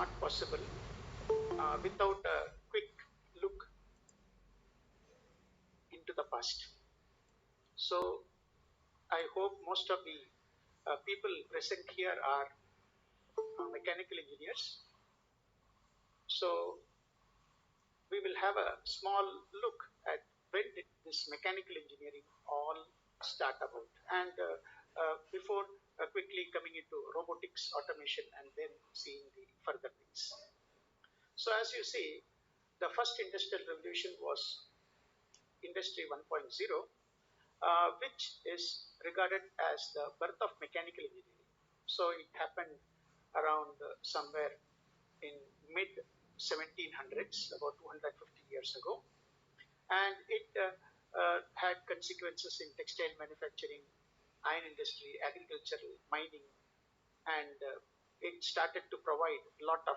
not possible without a quick look into the past. So I hope most of the people present here are mechanical engineers. So we will have a small look at when did this mechanical engineering all start about. And before quickly coming into robotics, automation, and then seeing the further things. So as you see, the first industrial revolution was Industry 1.0, which is regarded as the birth of mechanical engineering. So it happened around somewhere in mid 1700s, about 250 years ago, and it had consequences in textile manufacturing, iron industry, agricultural, mining, and it started to provide a lot of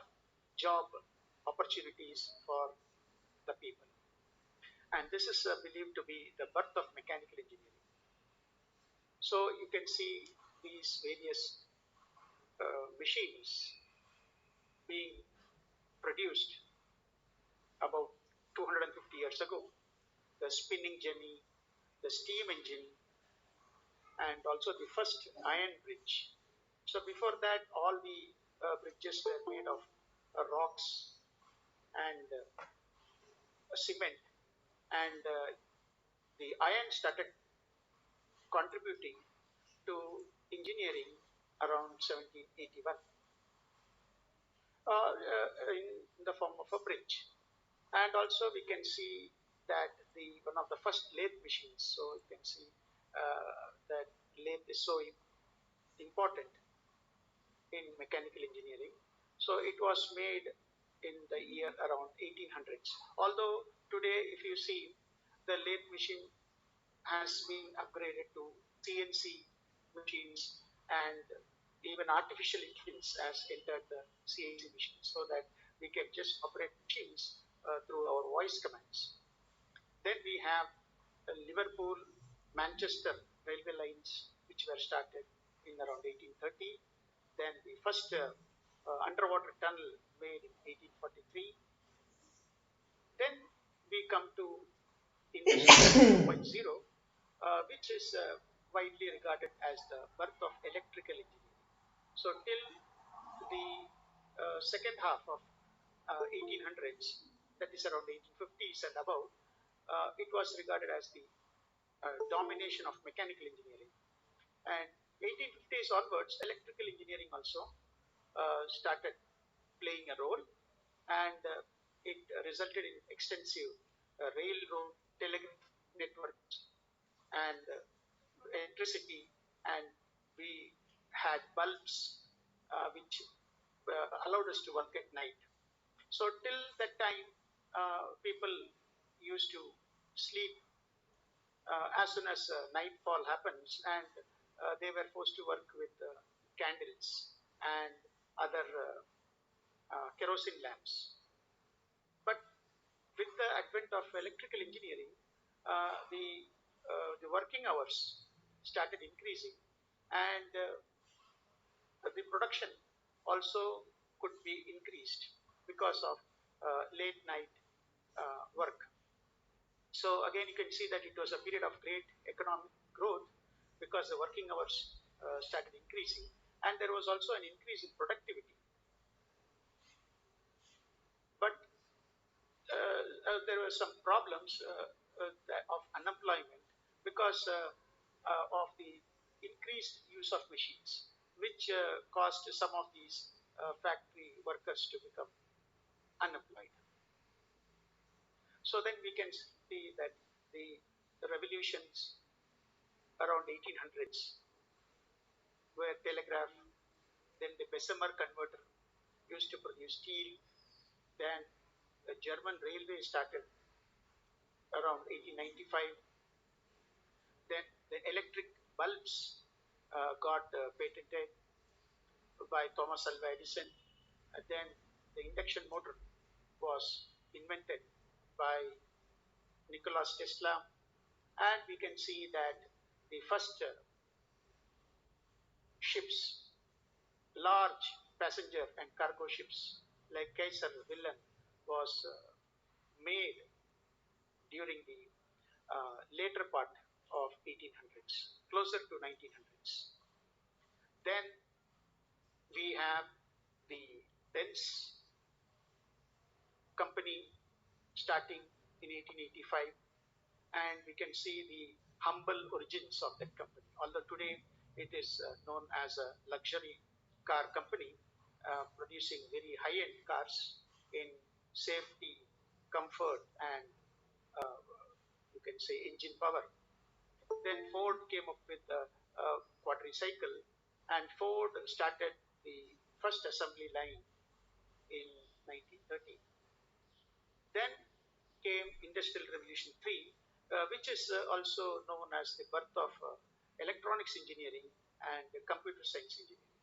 job opportunities for the people. And this is believed to be the birth of mechanical engineering. So you can see these various machines being produced about 250 years ago. The spinning jenny, the steam engine, and also the first iron bridge. So before that, all the bridges were made of rocks and cement, and the iron started contributing to engineering around 1781 in the form of a bridge. And also we can see that the one of the first lathe machines. So you can see that lathe is so important in mechanical engineering. So it was made in the year around 1800s. Although today, if you see, the lathe machine has been upgraded to CNC machines, and even artificial intelligence has entered the CNC machines, so that we can just operate machines through our voice commands. Then we have Liverpool, Manchester railway lines, which were started in around 1830. Then the first underwater tunnel made in 1843. Then we come to Industry 2.0, which is widely regarded as the birth of electrical engineering. So till the second half of 1800s, that is around 1850s and above, it was regarded as the domination of mechanical engineering. And 1850s onwards, electrical engineering also started playing a role, and it resulted in extensive railroad, telegraph networks, and electricity, and we had bulbs which allowed us to work at night. So till that time, people used to sleep as soon as nightfall happens, and they were forced to work with candles and other kerosene lamps. But with the advent of electrical engineering, the working hours started increasing, and the production also could be increased because of late night work. So again, you can see that it was a period of great economic growth because the working hours started increasing, and there was also an increase in productivity. But there were some problems of unemployment because of the increased use of machines, which caused some of these factory workers to become unemployed. So then we can see that the revolutions around 1800s were telegraph, then the Bessemer converter used to produce steel, then the German railway started around 1895, then the electric bulbs got patented by Thomas Alva Edison, and then the induction motor was invented by Nicholas Tesla, and we can see that the first ships, large passenger and cargo ships, like Kaiser Wilhelm was made during the later part of 1800s, closer to 1900s. Then we have the Benz company starting in 1885, and we can see the humble origins of that company. Although today it is known as a luxury car company, producing very high-end cars in safety, comfort, and uh, you can say engine power. Then Ford came up with a quadricycle, and Ford started the first assembly line in 1930. Then came Industrial Revolution 3, which is also known as the birth of electronics engineering and computer science engineering.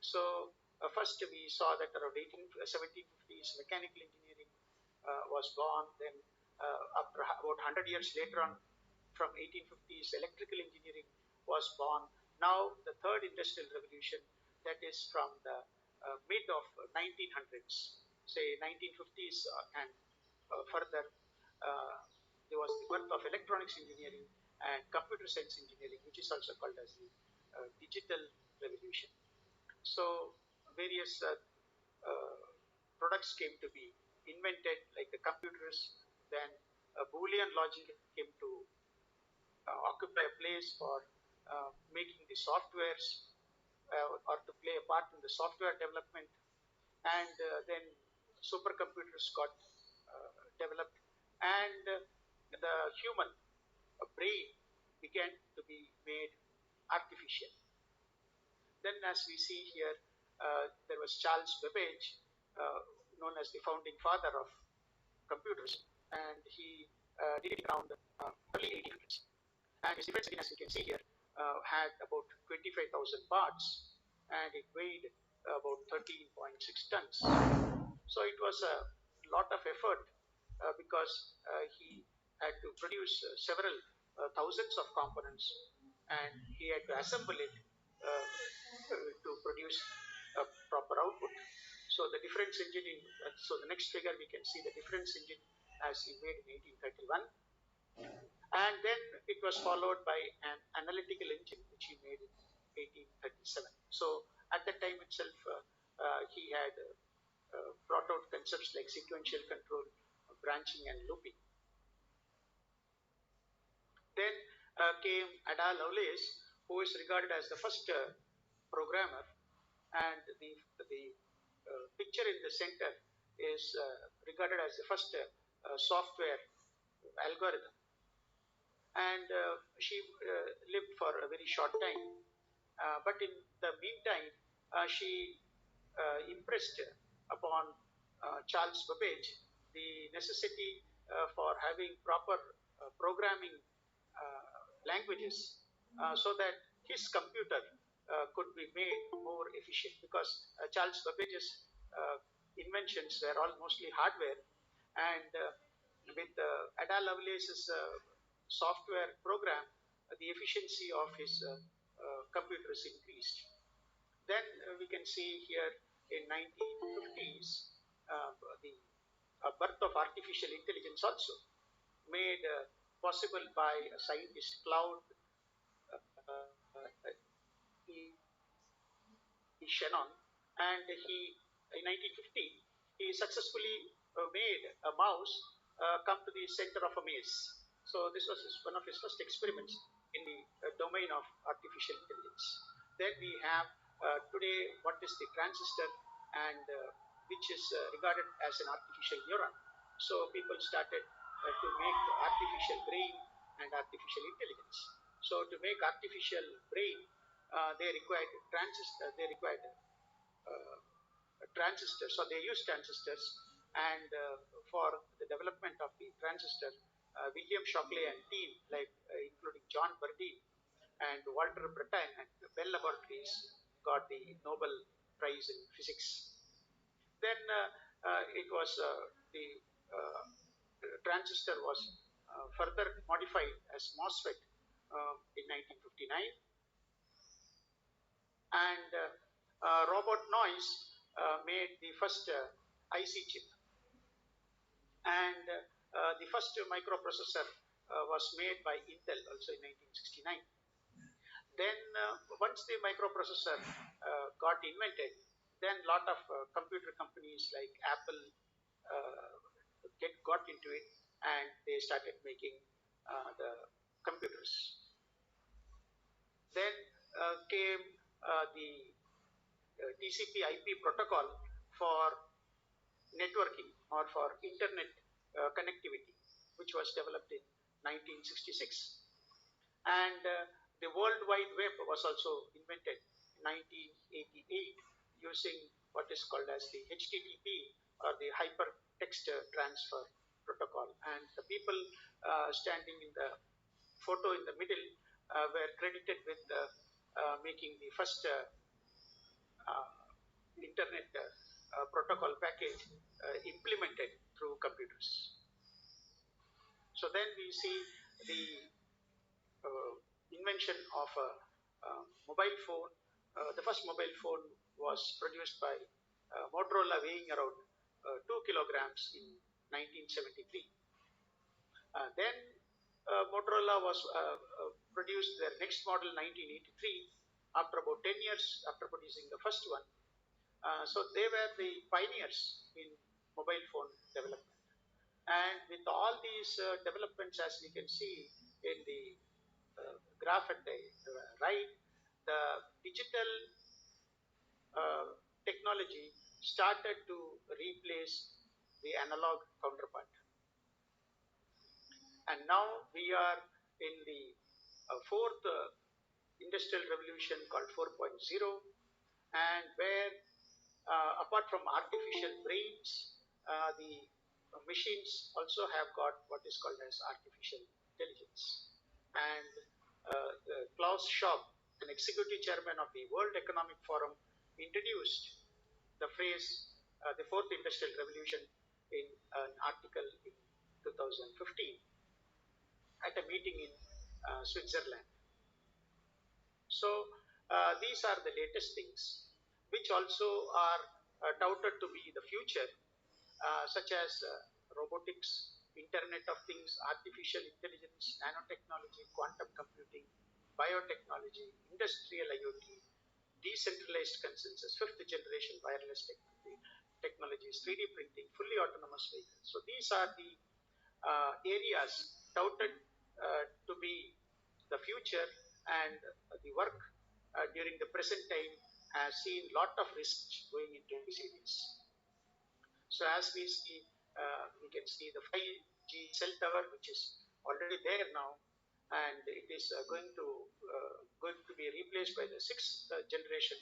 So first we saw that around 1750s, mechanical engineering was born. Then after about 100 years later on, from 1850s, electrical engineering was born. Now the third industrial revolution, that is from the mid of 1900s, say 1950s and further, uh, there was the birth of electronics engineering and computer science engineering, which is also called as the digital revolution. So various products came to be invented, like the computers. Then Boolean logic came to occupy a place for making the softwares or to play a part in the software development. And then supercomputers got developed, and the human brain began to be made artificial. Then, as we see here, there was Charles Babbage, known as the founding father of computers, and he did it around early 1800s. And his defense, as you can see here, had about 25,000 parts, and it weighed about 13.6 tons. So it was a lot of effort because he had to produce several thousands of components, and he had to assemble it to produce a proper output. So the difference engine in, so the next figure we can see the difference engine as he made in 1831. And then it was followed by an analytical engine, which he made in 1837. So at that time itself, he had brought out concepts like sequential control, branching, and looping. Then came Ada Lovelace, who is regarded as the first programmer, and the picture in the center is regarded as the first software algorithm. And she lived for a very short time. But in the meantime, she impressed upon Charles Babbage the necessity for having proper programming languages so that his computer could be made more efficient, because Charles Babbage's inventions were all mostly hardware, and with Ada Lovelace's software program, the efficiency of his computers increased. Then we can see here in 1950s the birth of artificial intelligence also, made possible by a scientist Claude Shannon, and he in 1950 he successfully made a mouse come to the center of a maze. So this was one of his first experiments in the domain of artificial intelligence. Then we have today what is the transistor, and which is regarded as an artificial neuron. So people started to make artificial brain and artificial intelligence. So to make artificial brain, they required transistors, so they used transistors. And for the development of the transistor, William Shockley and team, like including John Bardeen and Walter Brattain and Bell Laboratories, got the Nobel Prize in Physics. Then it was the transistor was further modified as MOSFET in 1959. And robot noise made the first IC chip, and the first microprocessor was made by Intel also in 1969. Then once the microprocessor got invented, then a lot of computer companies like Apple got into it, and they started making the computers. Then came the TCP/IP protocol for networking or for internet connectivity, which was developed in 1966. And the World Wide Web was also invented in 1988 using what is called as the HTTP, or the Hypertext Transfer Protocol. And the people standing in the photo in the middle were credited with making the first internet protocol package implemented through computers. So then we see the invention of a mobile phone. The first mobile phone was produced by Motorola, weighing around 2 kilograms in 1973. Then Motorola was produced their next model 1983 after about 10 years after producing the first one. So they were the pioneers in mobile phone development. And with all these developments, as we can see in the graph at the right, the digital technology started to replace the analog counterpart. And now we are in the fourth industrial revolution called 4.0, and where apart from artificial brains, the machines also have got what is called as artificial intelligence. And Klaus Schwab, an executive chairman of the World Economic Forum, introduced the phrase the fourth industrial revolution in an article in 2015 at a meeting in Switzerland. So these are the latest things, which also are touted to be the future, such as robotics, Internet of Things, artificial intelligence, nanotechnology, quantum computing, biotechnology, industrial IoT, decentralized consensus, fifth generation wireless technologies, 3D printing, fully autonomous vehicles. So these are the areas touted to be the future, and the work during the present time has seen a lot of risks going into these areas. So as we see, we can see the 5G cell tower, which is already there now, and it is going to be replaced by the sixth generation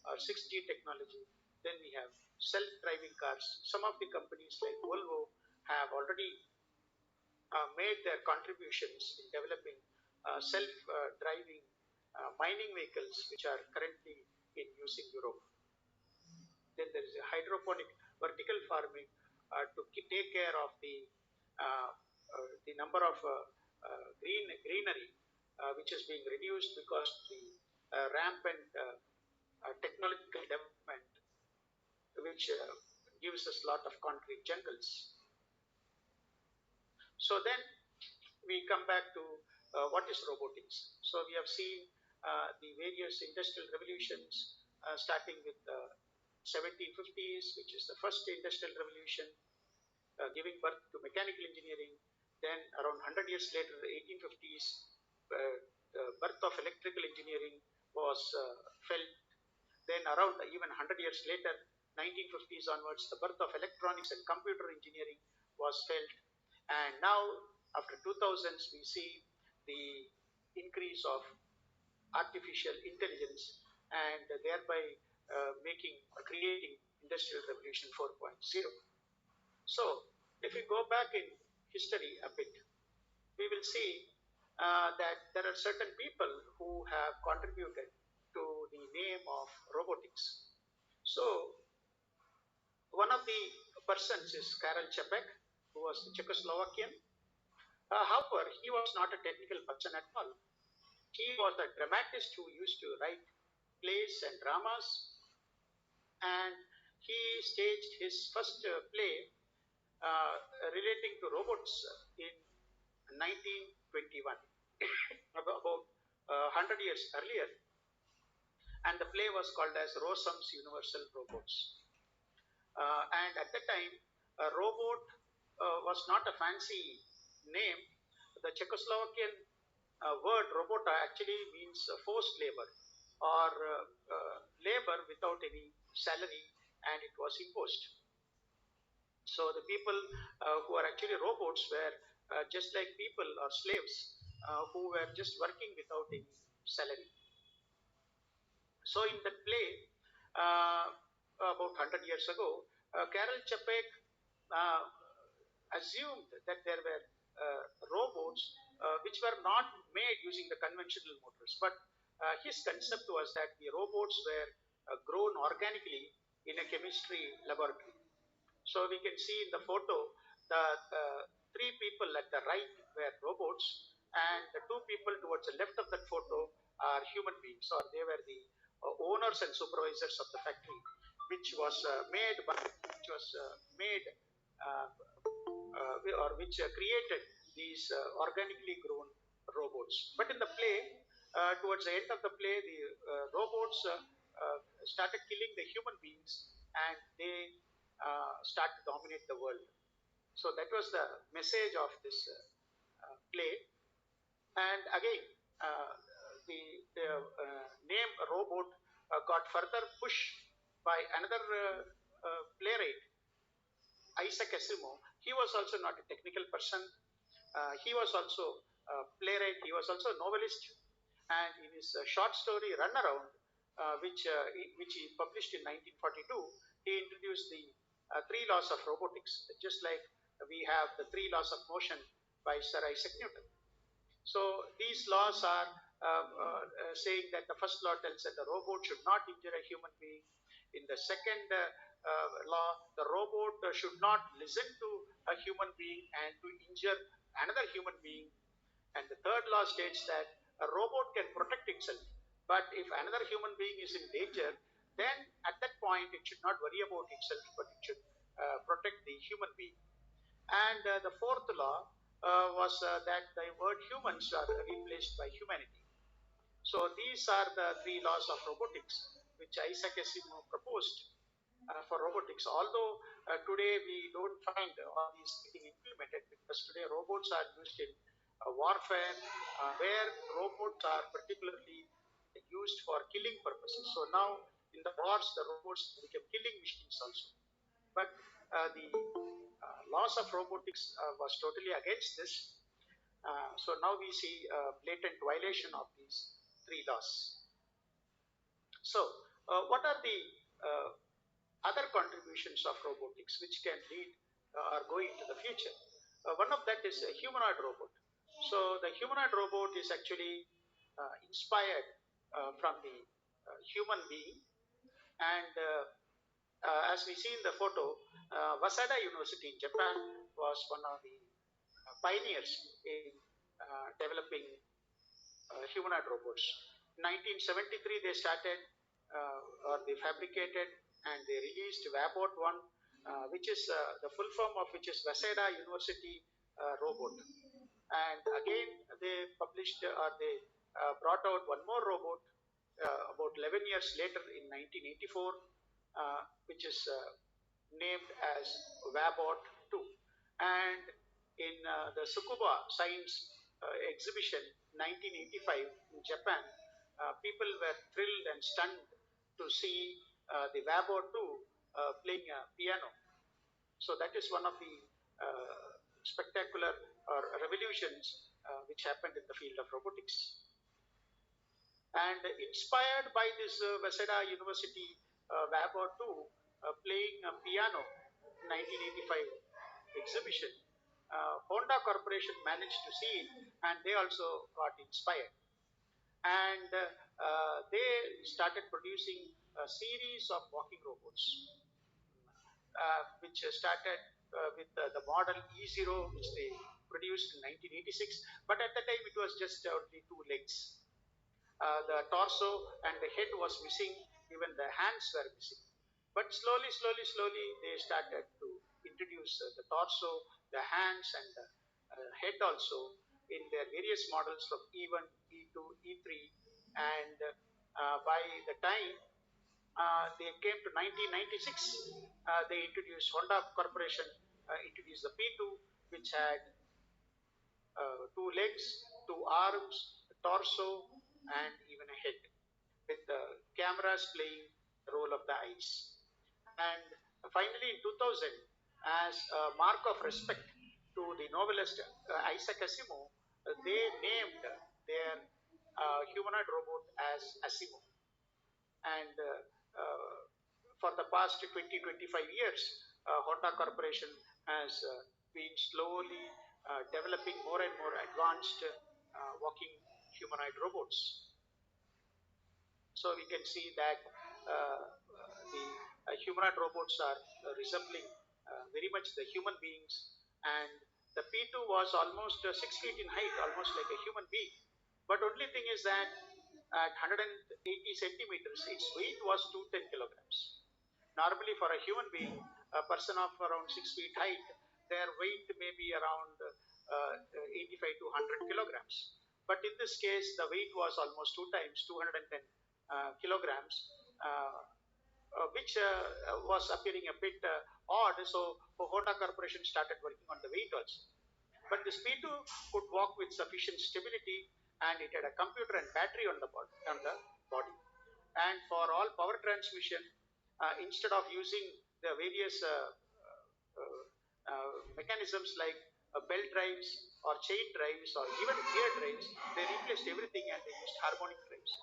or 6G technology. Then we have self-driving cars. Some of the companies like Volvo have already made their contributions in developing self-driving mining vehicles, which are currently in use in Europe. Then there is a hydroponic vertical farming to take care of the number of greenery which is being reduced because the rampant technological development, which gives us a lot of concrete jungles. So then we come back to what is robotics. So we have seen the various industrial revolutions, starting with the 1750s, which is the first industrial revolution, giving birth to mechanical engineering. Then around 100 years later, the 1850s, the birth of electrical engineering was felt. Then around even 100 years later, 1950s onwards, the birth of electronics and computer engineering was felt. And now, after 2000s, we see the increase of artificial intelligence, and thereby creating Industrial Revolution 4.0. So, if we go back in history a bit, we will see that there are certain people who have contributed to the name of robotics. So, one of the persons is Karel Čapek, who was the Czechoslovakian. However, he was not a technical person at all. He was a dramatist who used to write plays and dramas, and he staged his first play uh, relating to robots in 1921, about 100 years earlier, and the play was called as Rossum's Universal Robots. And at that time, a robot was not a fancy name. The Czechoslovakian word robota actually means forced labor or labor without any salary, and it was imposed. So the people who are actually robots were just like people or slaves who were just working without any salary. So in that play, uh, about 100 years ago, Karel Čapek uh, assumed that there were robots which were not made using the conventional motors, but his concept was that the robots were grown organically in a chemistry laboratory. So we can see in the photo the three people at the right were robots, and the two people towards the left of that photo are human beings, or they were the owners and supervisors of the factory, which was made uh, or which created these organically grown robots. But in the play, towards the end of the play, the robots started killing the human beings, and they start to dominate the world. So that was the message of this play. And again, uh, the name robot got further pushed by another playwright, Isaac Asimov. He was also not a technical person. He was also a playwright. He was also a novelist. And in his short story Runaround, which he published in 1942, he introduced the three laws of robotics, just like we have the three laws of motion by Sir Isaac Newton. So these laws are saying that the first law tells that the robot should not injure a human being. In the second law, the robot should not listen to a human being and to injure another human being. And the third law states that a robot can protect itself, but if another human being is in danger, then at that point it should not worry about itself, but it should protect the human being. And the fourth law was that the word humans are replaced by humanity. So these are the three laws of robotics which Isaac Asimov proposed for robotics. Although today we don't find all these getting implemented, because today robots are used in warfare, where robots are particularly used for killing purposes. So now in the wars, the robots become killing machines also. But the laws of robotics was totally against this. So now we see a blatant violation of these three laws. So, what are the uh, other contributions of robotics which can lead or go into the future? One of that is a humanoid robot. So, the humanoid robot is actually inspired from the human being, and as we see in the photo, Waseda University in Japan was one of the pioneers in developing humanoid robots. In 1973, they started or they fabricated and they released Wabot 1, which is the full form of which is Waseda University robot. And again, they published or they brought out one more robot about 11 years later in 1984, which is named as Wabot 2. And in the Tsukuba Science exhibition 1985 in Japan, people were thrilled and stunned to see the Wabot 2 playing a piano. So that is one of the spectacular or revolutions which happened in the field of robotics. And inspired by this Waseda University Wabot 2 playing a piano 1985 exhibition, Honda Corporation managed to see it, and they also got inspired. And they started producing a series of walking robots, which started with the model E0, which they produced in 1986. But at the time, it was just only two legs. The torso and the head was missing, even the hands were missing. But slowly, they started to introduce the torso, the hands, and the head also in their various models from E1, E2, E3. And by the time they came to 1996, they introduced Honda Corporation, introduced the P2, which had two legs, two arms, a torso, and even a head, with the cameras playing the role of the eyes. And finally, in 2000, as a mark of respect to the novelist Isaac Asimov, they named their humanoid robot as Asimov. And for the past 20, 25 years, Honda Corporation has been slowly developing more and more advanced walking humanoid robots. So we can see that the humanoid robots are resembling very much the human beings. And the P2 was almost 6 feet in height, almost like a human being. But only thing is that at 180 centimeters, its weight was 210 kilograms. Normally, for a human being, a person of around 6 feet height, their weight may be around 85 to 100 kilograms. But in this case, the weight was almost two times 210 kilograms, which was appearing a bit odd. So Honda Corporation started working on the weight also. But this P2 could walk with sufficient stability, and it had a computer and battery on the body. And for all power transmission, instead of using the various mechanisms like belt drives or chain drives or even gear drives, they replaced everything and they used harmonic drives.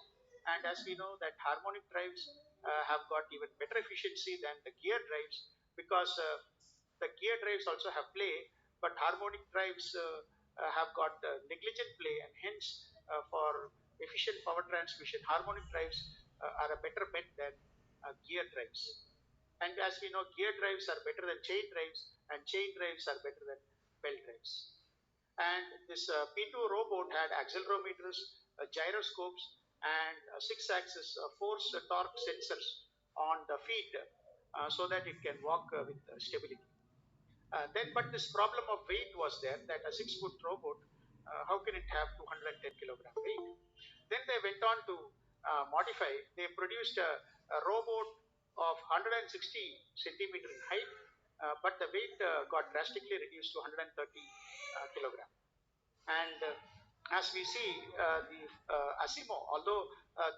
And as we know that harmonic drives have got even better efficiency than the gear drives, because the gear drives also have play, but harmonic drives have got negligent play, and hence for efficient power transmission, harmonic drives are a better bet than gear drives. And as we know, gear drives are better than chain drives, and chain drives are better than belt drives. And this P2 robot had accelerometers, gyroscopes, and six-axis force torque sensors on the feet, so that it can walk with stability. But this problem of weight was there, that a 6 foot robot, how can it have 210 kilogram weight? Then they went on to modify. They produced a robot of 160 centimeter in height, but the weight got drastically reduced to 130 kilogram. And as we see, the Asimo, although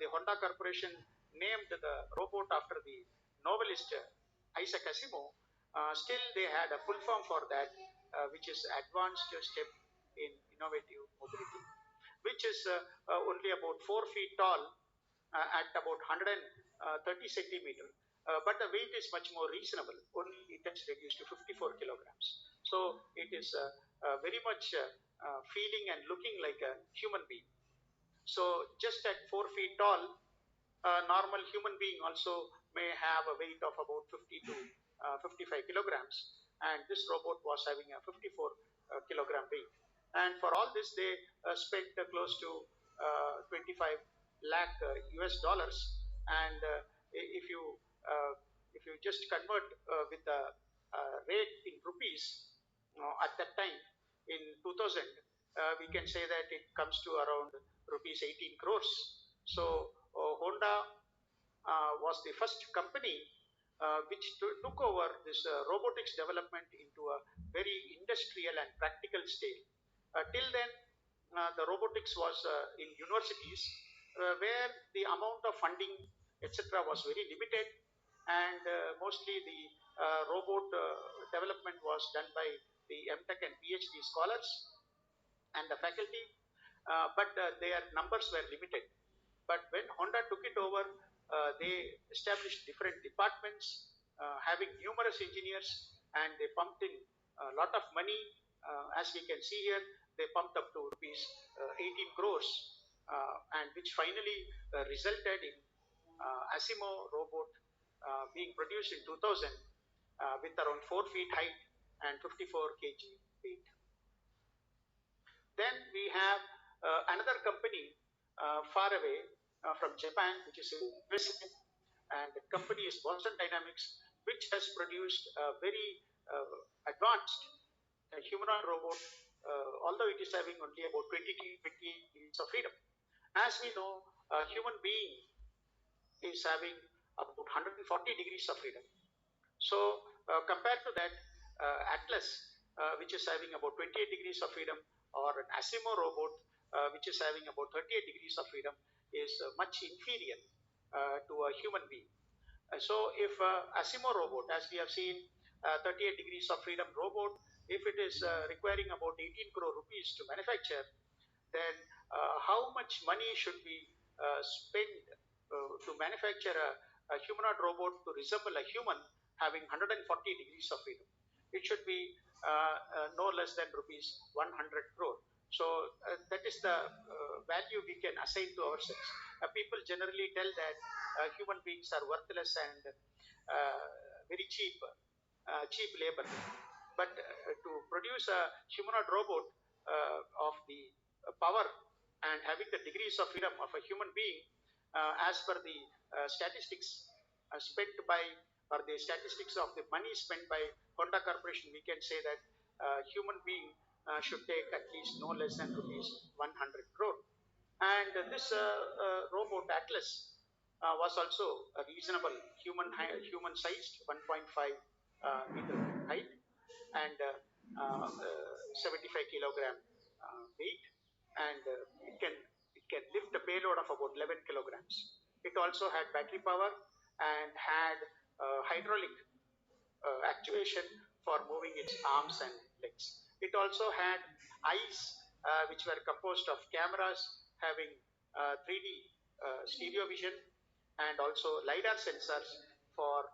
the Honda Corporation named the robot after the novelist Isaac Asimov, still they had a full form for that, which is advanced step in innovative mobility, which is only about 4 feet tall at about 130 centimeter. But the weight is much more reasonable. Only it has reduced to 54 kilograms. So it is very much feeling and looking like a human being. So just at 4 feet tall, a normal human being also may have a weight of about 50 to 55 kilograms, and this robot was having a 54 kilogram weight. And for all this, they spent close to 25 lakh US dollars. And if you uh, if you just convert with the rate in rupees at that time in 2000, we can say that it comes to around rupees 18 crores. So Honda was the first company which took over this robotics development into a very industrial and practical state. Till then, the robotics was in universities, where the amount of funding, etc., was very limited, and mostly the robot development was done by the MTech and PhD scholars and the faculty, but their numbers were limited. But when Honda took it over, they established different departments, having numerous engineers, and they pumped in a lot of money. As we can see here, they pumped up to rupees 18 crores, and which finally resulted in Asimo robot being produced in 2000 with around 4 feet height and 54 kg weight. Then we have another company far away from Japan, which is in USA, and the company is Boston Dynamics, which has produced a very advanced humanoid robot, although it is having only about 20 to 28 degrees of freedom. As we know, a human being is having about 140 degrees of freedom. So compared to that, Atlas, which is having about 28 degrees of freedom, or an Asimo robot, which is having about 38 degrees of freedom, is much inferior to a human being. So if Asimo robot, as we have seen, 38 degrees of freedom robot, if it is requiring about 18 crore rupees to manufacture, then how much money should we spend to manufacture a humanoid robot to resemble a human having 140 degrees of freedom? It should be no less than rupees 100 crore. So that is the value we can assign to ourselves. People generally tell that human beings are worthless and very cheap labor. But to produce a humanoid robot of the power and having the degrees of freedom of a human being, as per the statistics spent by, or the statistics of the money spent by Honda Corporation, we can say that human being should take at least no less than rupees 100 crore. And this robot Atlas was also a reasonable human sized 1.5 meter height and 75 kilogram weight, and it can lift a payload of about 11 kilograms. It also had battery power and had hydraulic actuation for moving its arms and legs. It also had eyes which were composed of cameras having 3D stereo vision, and also LiDAR sensors for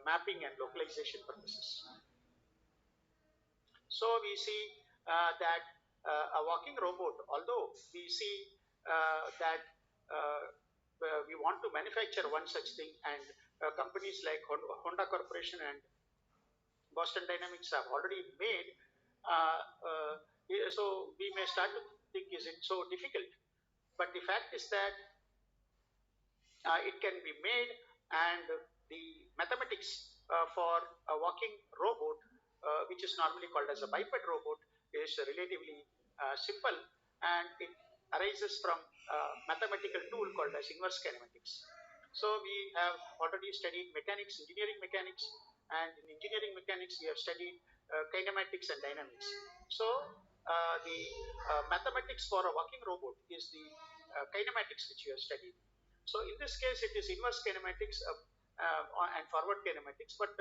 mapping and localization purposes. So we see that a walking robot, although we see that we want to manufacture one such thing, and companies like Honda Corporation and Boston Dynamics have already made. So we may start to think, is it so difficult? But the fact is that it can be made, and the mathematics for a walking robot, which is normally called as a biped robot, is relatively simple, and it arises from a mathematical tool called as inverse kinematics. So we have already studied mechanics, engineering mechanics, and in engineering mechanics we have studied kinematics and dynamics. So the mathematics for a walking robot is the kinematics which we have studied. So in this case, it is inverse kinematics and forward kinematics, but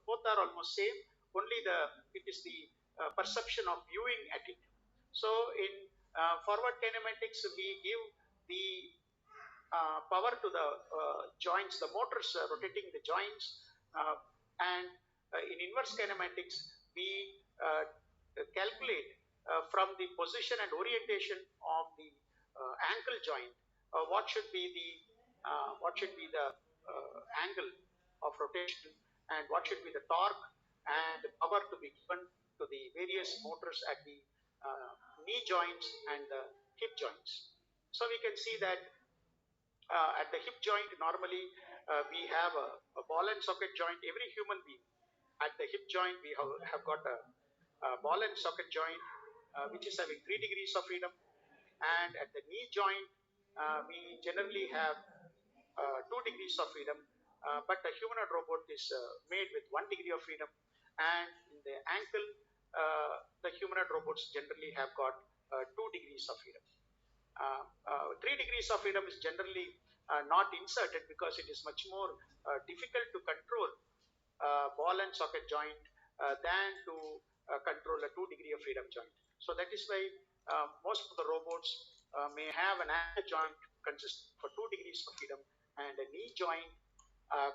both are almost same. Only it is the perception of viewing at it. So in forward kinematics, we give the power to the joints, the motors rotating the joints, and in inverse kinematics, we calculate from the position and orientation of the ankle joint what should be the angle of rotation, and what should be the torque and the power to be given to the various motors at the knee joints and the hip joints. So we can see that at the hip joint, normally we have a ball and socket joint. Every human being, at the hip joint, we have got a ball and socket joint, which is having 3 degrees of freedom. And at the knee joint, we generally have 2 degrees of freedom, but the humanoid robot is made with 1 degree of freedom. And in the ankle, the humanoid robots generally have got 2 degrees of freedom. 3 degrees of freedom is generally not inserted because it is much more difficult to control ball and socket joint than to control a 2 degree of freedom joint. So that is why most of the robots may have an ankle joint consisting of 2 degrees of freedom and a knee joint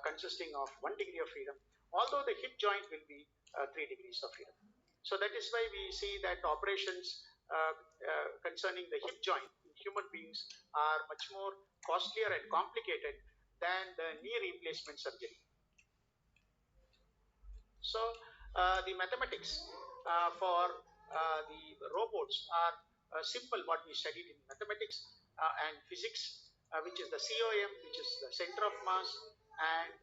consisting of 1 degree of freedom, although the hip joint will be 3 degrees of freedom. So that is why we see that operations concerning the hip joint in human beings are much more costlier and complicated than the knee replacement surgery. So the mathematics for the robots are simple, what we studied in mathematics and physics, which is the COM, which is the center of mass, And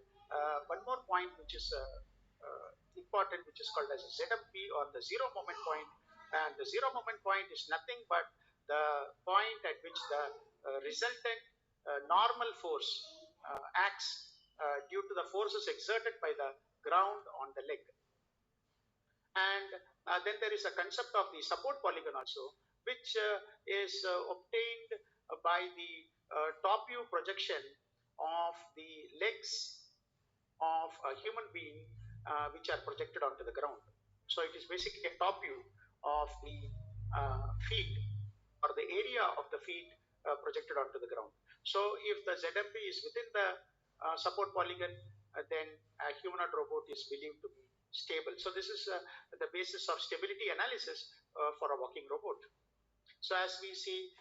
one more point which is important, which is called as ZMP, or the zero moment point. And the zero moment point is nothing but the point at which the resultant normal force acts due to the forces exerted by the ground on the leg. And then there is a concept of the support polygon also, which is obtained by the top view projection of the legs of a human being, which are projected onto the ground. So it is basically a top view of the feet, or the area of the feet projected onto the ground. So if the ZMP is within the support polygon, then a humanoid robot is believed to be stable. So this is the basis of stability analysis for a walking robot. So as we see,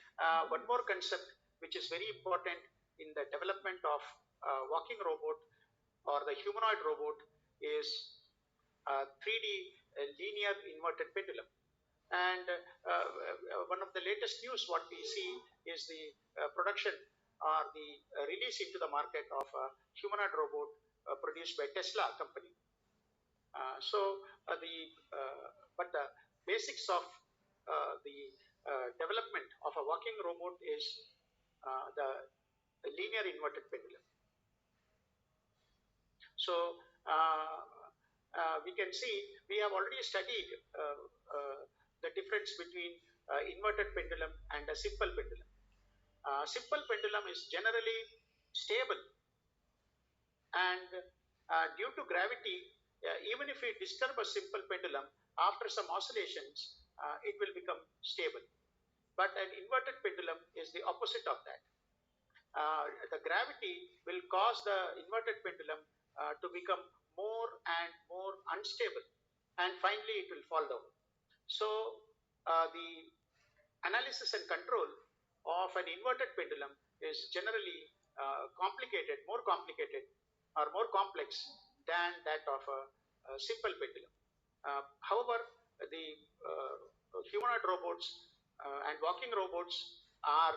one more concept which is very important in the development of walking robot or the humanoid robot is 3D linear inverted pendulum. And one of the latest news what we see is the production or the release into the market of a humanoid robot produced by Tesla company. But the basics of the development of a walking robot is the linear inverted pendulum. So we can see we have already studied the difference between inverted pendulum and a simple pendulum. Simple pendulum is generally stable, and due to gravity, even if we disturb a simple pendulum, after some oscillations, it will become stable. But an inverted pendulum is the opposite of that. The gravity will cause the inverted pendulum to become more and more unstable, and finally it will fall down. So the analysis and control of an inverted pendulum is generally more complicated or more complex than that of a simple pendulum. However, the humanoid robots and walking robots are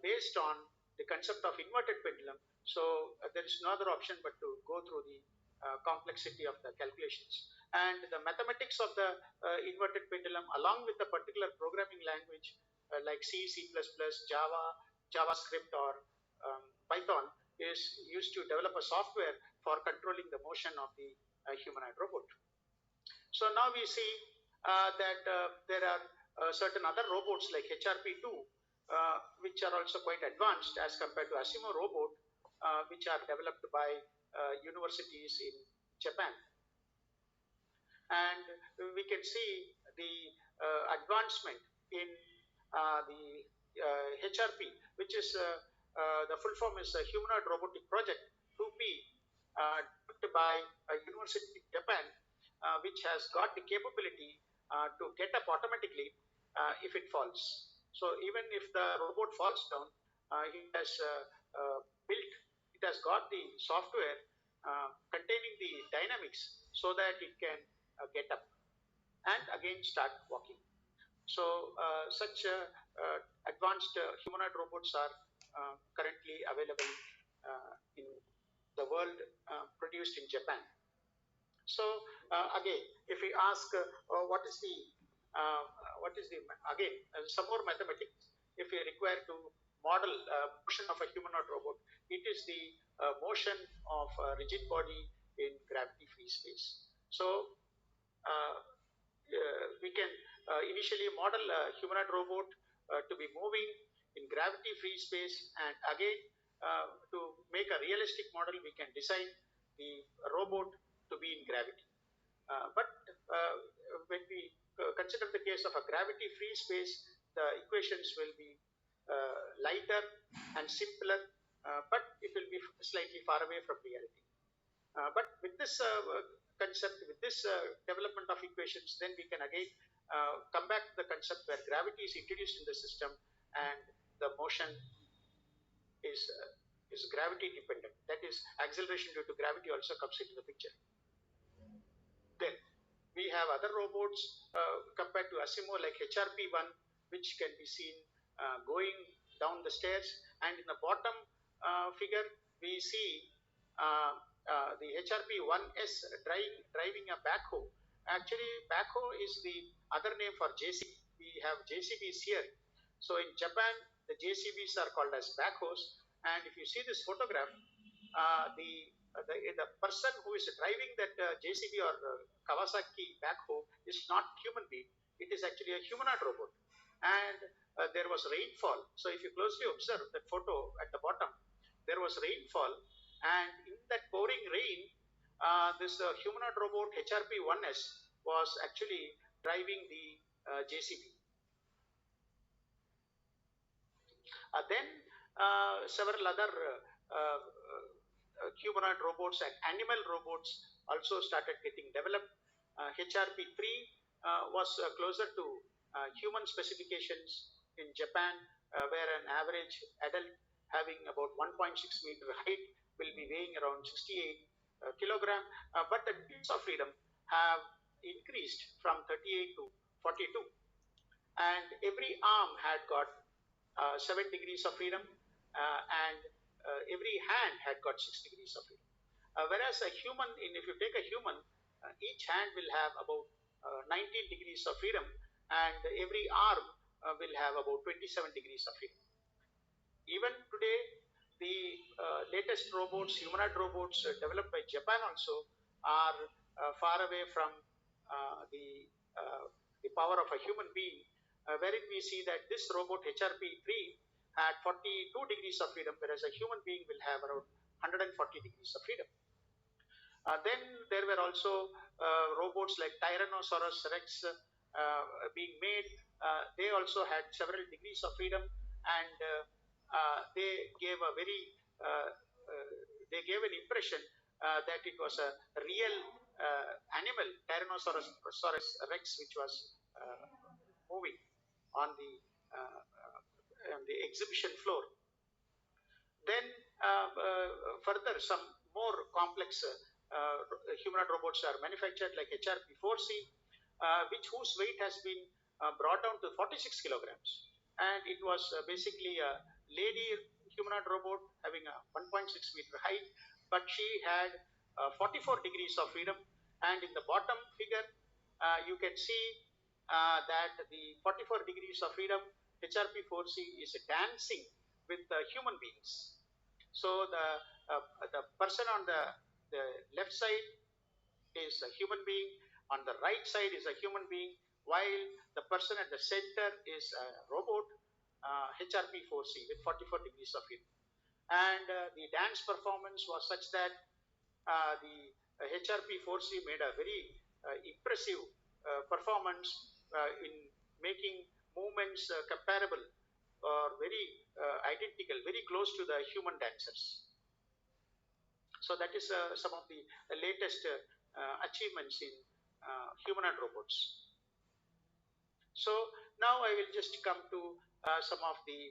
based on the concept of inverted pendulum. So there is no other option but to go through the complexity of the calculations. And the mathematics of the inverted pendulum, along with the particular programming language like C, C++, Java, JavaScript, or Python, is used to develop a software for controlling the motion of the humanoid robot. So now we see that there are certain other robots like HRP2, which are also quite advanced as compared to Asimo robot, which are developed by universities in Japan. And we can see the advancement in the HRP, which is the full form is a Humanoid Robotic Project 2P, developed by a university in Japan, which has got the capability to get up automatically if it falls. So even if the robot falls down, it has it has got the software containing the dynamics so that it can get up and again start walking. So such advanced humanoid robots are currently available in the world, produced in Japan. So again, if we ask what is the again some more mathematics, if we require to model motion of a humanoid robot, it is the motion of a rigid body in gravity-free space. So we can initially model a humanoid robot to be moving in gravity-free space, and again to make a realistic model, we can design the robot to be in gravity. But when we consider the case of a gravity-free space, the equations will be lighter and simpler, but it will be slightly far away from reality. But with this concept, with this development of equations, then we can again come back to the concept where gravity is introduced in the system and the motion is gravity dependent. That is, acceleration due to gravity also comes into the picture. Then we have other robots compared to Asimo like HRP1, which can be seen going down the stairs, and in the bottom figure we see the HRP-1S driving a backhoe. Actually, backhoe is the other name for JCB. We have JCBs here. So in Japan, the JCBs are called as backhoes. And if you see this photograph, the person who is driving that JCB or Kawasaki backhoe is not human being. It is actually a humanoid robot. And there was rainfall. So if you closely observe that photo at the bottom, there was rainfall, and in that pouring rain, this humanoid robot HRP-1S was actually driving the JCB. Then several other humanoid robots and animal robots also started getting developed. HRP-3 was closer to human specifications in Japan, where an average adult having about 1.6 meter height will be weighing around 68 kilogram, but the degrees of freedom have increased from 38 to 42, and every arm had got 7 degrees of freedom, and every hand had got 6 degrees of freedom. Whereas a human, if you take a human, each hand will have about 19 degrees of freedom, and every arm will have about 27 degrees of freedom. Even today, the latest robots, humanoid robots developed by Japan also are far away from the power of a human being, wherein we see that this robot HRP-3 had 42 degrees of freedom, whereas a human being will have around 140 degrees of freedom. Then there were also robots like Tyrannosaurus Rex being made. They also had several degrees of freedom, and they gave a very they gave an impression that it was a real animal, Tyrannosaurus Rex, which was moving on the exhibition floor. Then further, some more complex humanoid robots are manufactured, like HRP-4C, whose weight has been brought down to 46 kilograms. And it was basically a lady humanoid robot having a 1.6 meter height, but she had 44 degrees of freedom. And in the bottom figure, you can see that the 44 degrees of freedom HRP-4C is dancing with human beings. So the person on the left side is a human being, on the right side is a human being, while the person at the center is a robot, HRP-4C with 44 degrees of freedom. And the dance performance was such that the HRP-4C made a very impressive performance in making movements comparable or very identical, very close to the human dancers. So that is some of the latest achievements in humanoid robots. So now I will just come to some of the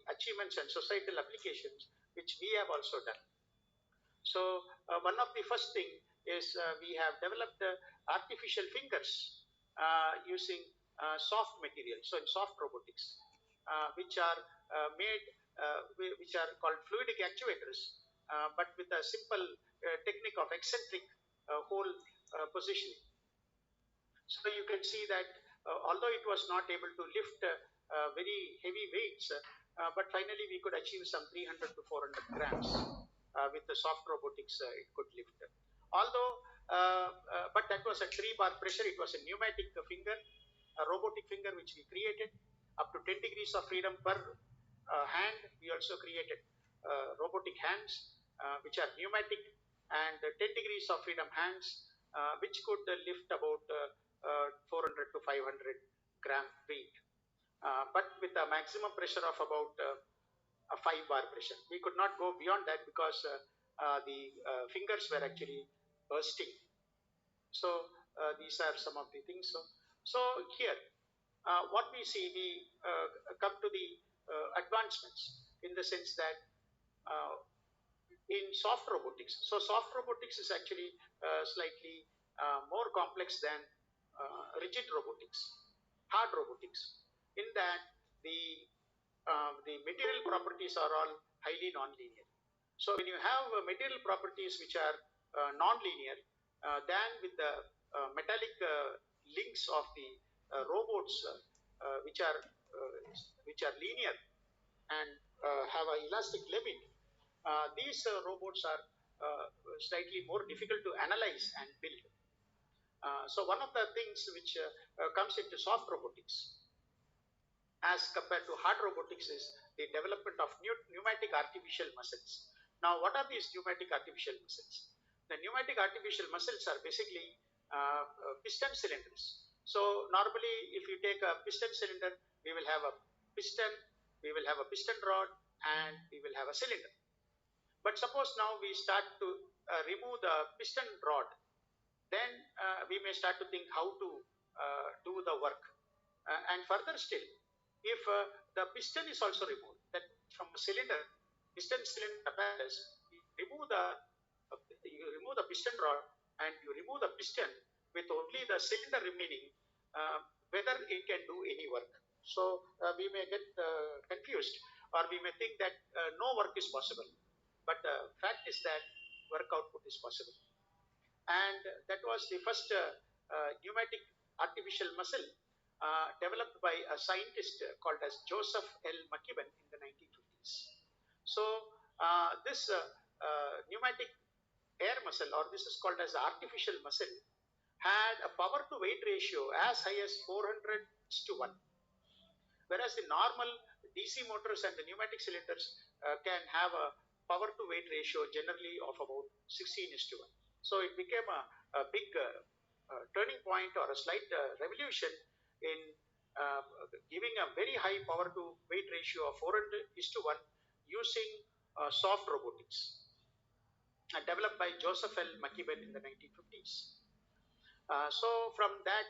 achievements and societal applications which we have also done. So one of the first thing is we have developed artificial fingers using soft materials. So in soft robotics, which are which are called fluidic actuators, but with a simple technique of eccentric hole positioning. So you can see that although it was not able to lift very heavy weights, but finally we could achieve some 300 to 400 grams with the soft robotics it could lift. Although, but that was a 3-bar pressure. It was a pneumatic finger, a robotic finger which we created up to 10 degrees of freedom per hand. We also created robotic hands which are pneumatic, and 10 degrees of freedom hands which could lift about 400 to 500 gram weight, but with a maximum pressure of about a 5-bar pressure. We could not go beyond that because the fingers were actually bursting. So these are some of the things. So here, what we see, we come to the advancements in the sense that in soft robotics. So soft robotics is actually slightly more complex than rigid robotics, hard robotics, in that the material properties are all highly nonlinear. So when you have material properties which are non-linear, then with the metallic links of the robots which are linear and have an elastic limit, these robots are slightly more difficult to analyze and build. So one of the things which comes into soft robotics as compared to hard robotics is the development of pneumatic artificial muscles. Now, what are these pneumatic artificial muscles? The pneumatic artificial muscles are basically piston cylinders. So normally, if you take a piston cylinder, we will have a piston, we will have a piston rod, and we will have a cylinder. But suppose now we start to remove the piston rod, then we may start to think how to do the work. And further still, if the piston is also removed, that from a cylinder, piston cylinder apparatus, you remove the piston rod and you remove the piston with only the cylinder remaining, whether it can do any work. So we may get confused, or we may think that no work is possible. But the fact is that work output is possible. And that was the first pneumatic artificial muscle developed by a scientist called as Joseph L. McKibben in the 1950s. So this pneumatic air muscle, or this is called as artificial muscle, had a power to weight ratio as high as 400:1, whereas the normal DC motors and the pneumatic cylinders can have a power to weight ratio generally of about 16:1. So it became a big turning point, or a slight revolution in uh, giving a very high power to weight ratio of 400:1 using soft robotics, developed by Joseph L. McKibben in the 1950s. So from that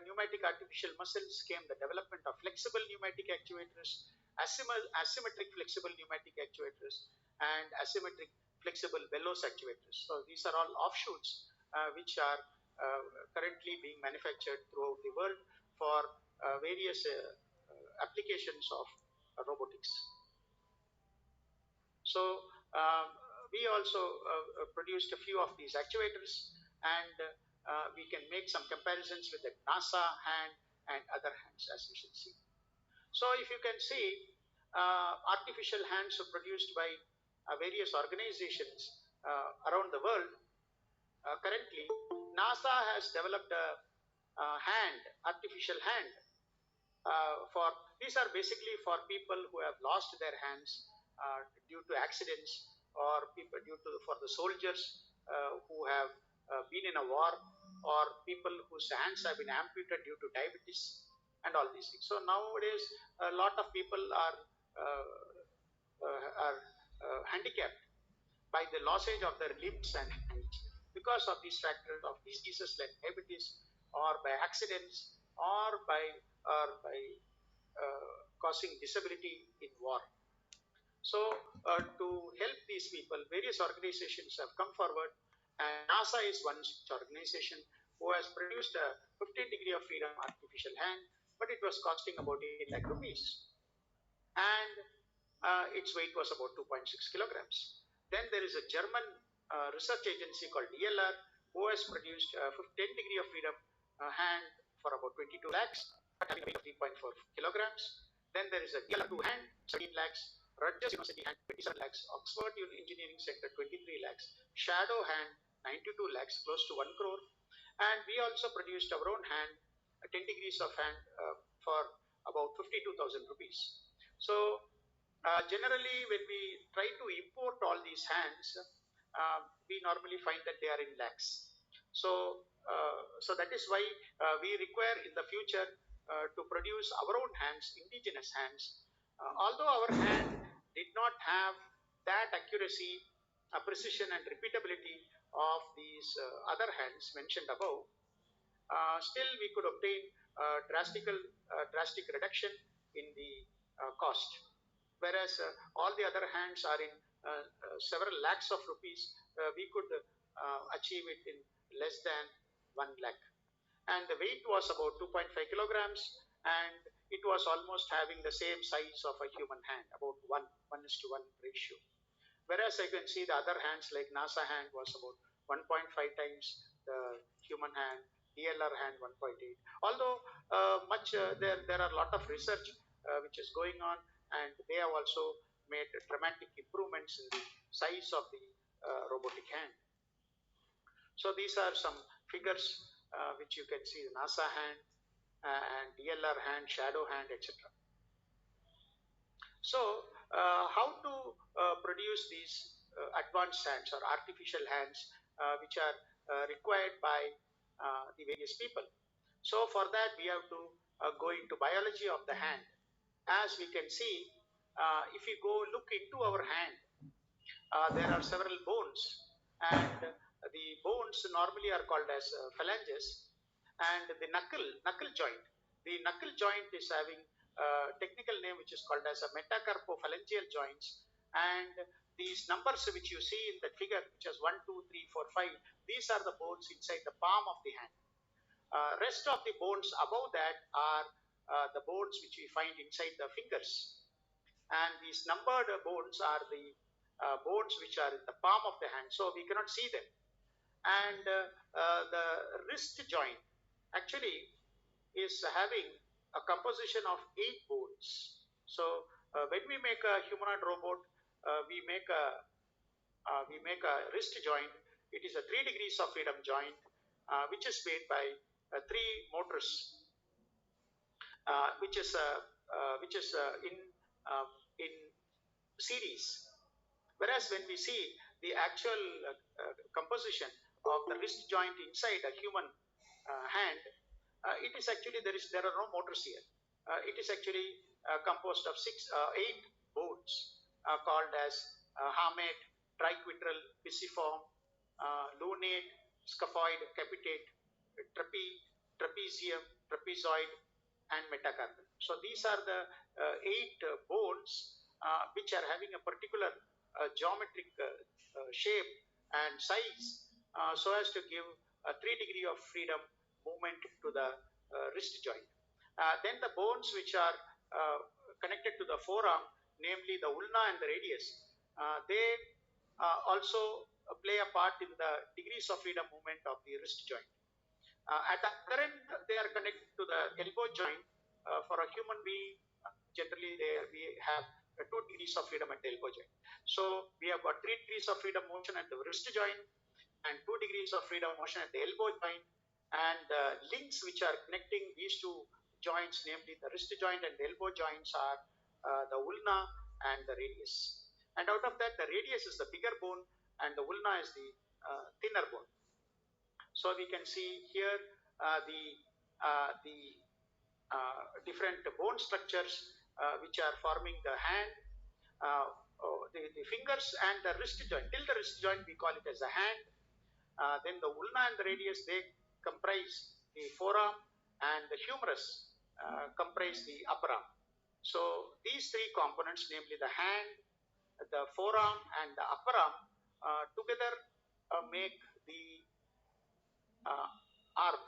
pneumatic artificial muscles came the development of flexible pneumatic actuators, asymmetric flexible pneumatic actuators, and asymmetric flexible bellows actuators. So these are all offshoots which are currently being manufactured throughout the world for various applications of robotics. So we also produced a few of these actuators, and we can make some comparisons with the NASA hand and other hands, as we should see. So if you can see, artificial hands are produced by various organizations around the world. Currently, NASA has developed a hand, artificial hand, for these are basically for people who have lost their hands due to accidents, or people due to for the soldiers who have been in a war, or people whose hands have been amputated due to diabetes and all these things. So nowadays a lot of people are handicapped by the lossage of their limbs and hands because of these factors of diseases like diabetes, or by accidents, or by causing disability in war. So to help these people, various organizations have come forward, and NASA is one such organization who has produced a 15 degree of freedom artificial hand, but it was costing about 8 lakh rupees, and its weight was about 2.6 kilograms. Then there is a German research agency called DLR who has produced a 10 degree of freedom hand for about 22 lakhs, having a weight of 3.4 kilograms. Then there is a DLR2 hand, 17 lakhs, Rutgers University hand, 27 lakhs, Oxford Engineering Center, 23 lakhs, Shadow hand, 92 lakhs, close to 1 crore. And we also produced our own hand, 10 degrees of hand for about 52,000 rupees. So generally, when we try to import all these hands, we normally find that they are in lakhs. So that is why we require in the future to produce our own hands, indigenous hands. Although our hand did not have that accuracy, precision, and repeatability of these other hands mentioned above, still we could obtain drastic reduction in the cost. Whereas all the other hands are in several lakhs of rupees, we could achieve it in less than 1 lakh. And the weight was about 2.5 kilograms, and it was almost having the same size of a human hand, about 1:1 ratio. Whereas I can see the other hands like NASA hand was about 1.5 times the human hand, DLR hand 1.8. Although there are a lot of research which is going on, and they have also made dramatic improvements in the size of the robotic hand. So these are some figures which you can see: the NASA hand and DLR hand, shadow hand, etc. So, how to produce these advanced hands or artificial hands which are required by the various people? So, for that, we have to go into biology of the hand. As we can see, if you go look into our hand, there are several bones, and the bones normally are called as phalanges, and the knuckle joint. The knuckle joint is having a technical name which is called as a metacarpophalangeal joints, and these numbers which you see in that figure, which is 1, 2, 3, 4, 5, these are the bones inside the palm of the hand. Rest of the bones above that are the bones which we find inside the fingers, and these numbered bones are the bones which are in the palm of the hand, so we cannot see them. And the wrist joint actually is having a composition of 8 bones. So when we make a humanoid robot, we make a wrist joint. It is a 3 degrees of freedom joint, which is made by 3 motors, which is in series. Whereas when we see the actual composition of the wrist joint inside a human hand, it is actually there are no motors here. It is actually composed of 8 bones called as hamate, triquetral, pisiform, lunate, scaphoid, capitate, trapezium, trapezoid, and metacarpal. So these are the 8 bones which are having a particular geometric shape and size, so as to give a 3 degree of freedom movement to the wrist joint. Then the bones which are connected to the forearm, namely the ulna and the radius, they also play a part in the degrees of freedom movement of the wrist joint. At the other end, they are connected to the elbow joint. For a human being, generally we have 2 degrees of freedom at the elbow joint. So we have got 3 degrees of freedom motion at the wrist joint and 2 degrees of freedom motion at the elbow joint. And the links which are connecting these 2 joints, namely the wrist joint and the elbow joints, are the ulna and the radius. And out of that, the radius is the bigger bone and the ulna is the thinner bone. So we can see here the different bone structures which are forming the hand, the fingers and the wrist joint. Till the wrist joint we call it as a hand. Then the ulna and the radius, they comprise the forearm, and the humerus comprise the upper arm. So these 3 components, namely the hand, the forearm and the upper arm, together make the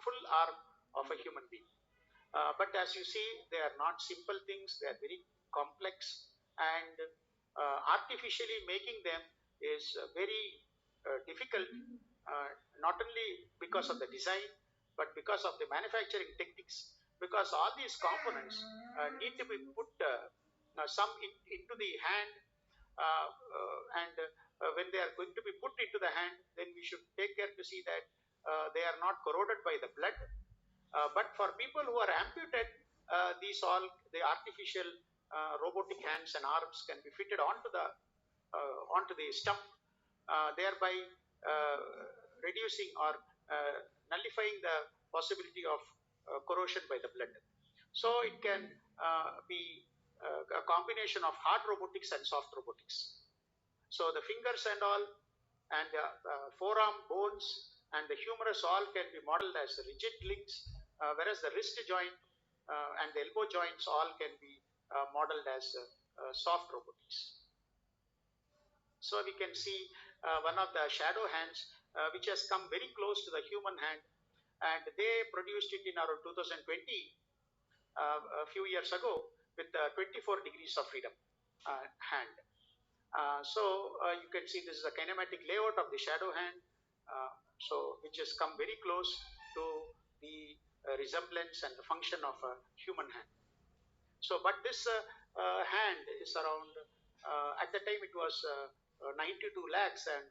full arm of a human being. But as you see, they are not simple things, they are very complex, and artificially making them is very difficult, not only because of the design, but because of the manufacturing techniques, because all these components need to be put some into the hand, and when they are going to be put into the hand, then we should take care to see that they are not corroded by the blood. But for people who are amputated, the artificial robotic hands and arms can be fitted onto the stump, thereby reducing or nullifying the possibility of corrosion by the blood. So it can be a combination of hard robotics and soft robotics. So the fingers and all, and the forearm bones and the humerus all can be modeled as rigid links, whereas the wrist joint and the elbow joints all can be modeled as soft robotics. So we can see one of the shadow hands which has come very close to the human hand, and they produced it in around 2020, a few years ago, with 24 degrees of freedom hand. You can see this is a kinematic layout of the shadow hand, which has come very close to the resemblance and the function of a human hand. So, but this hand is around, at the time it was 92 lakhs, and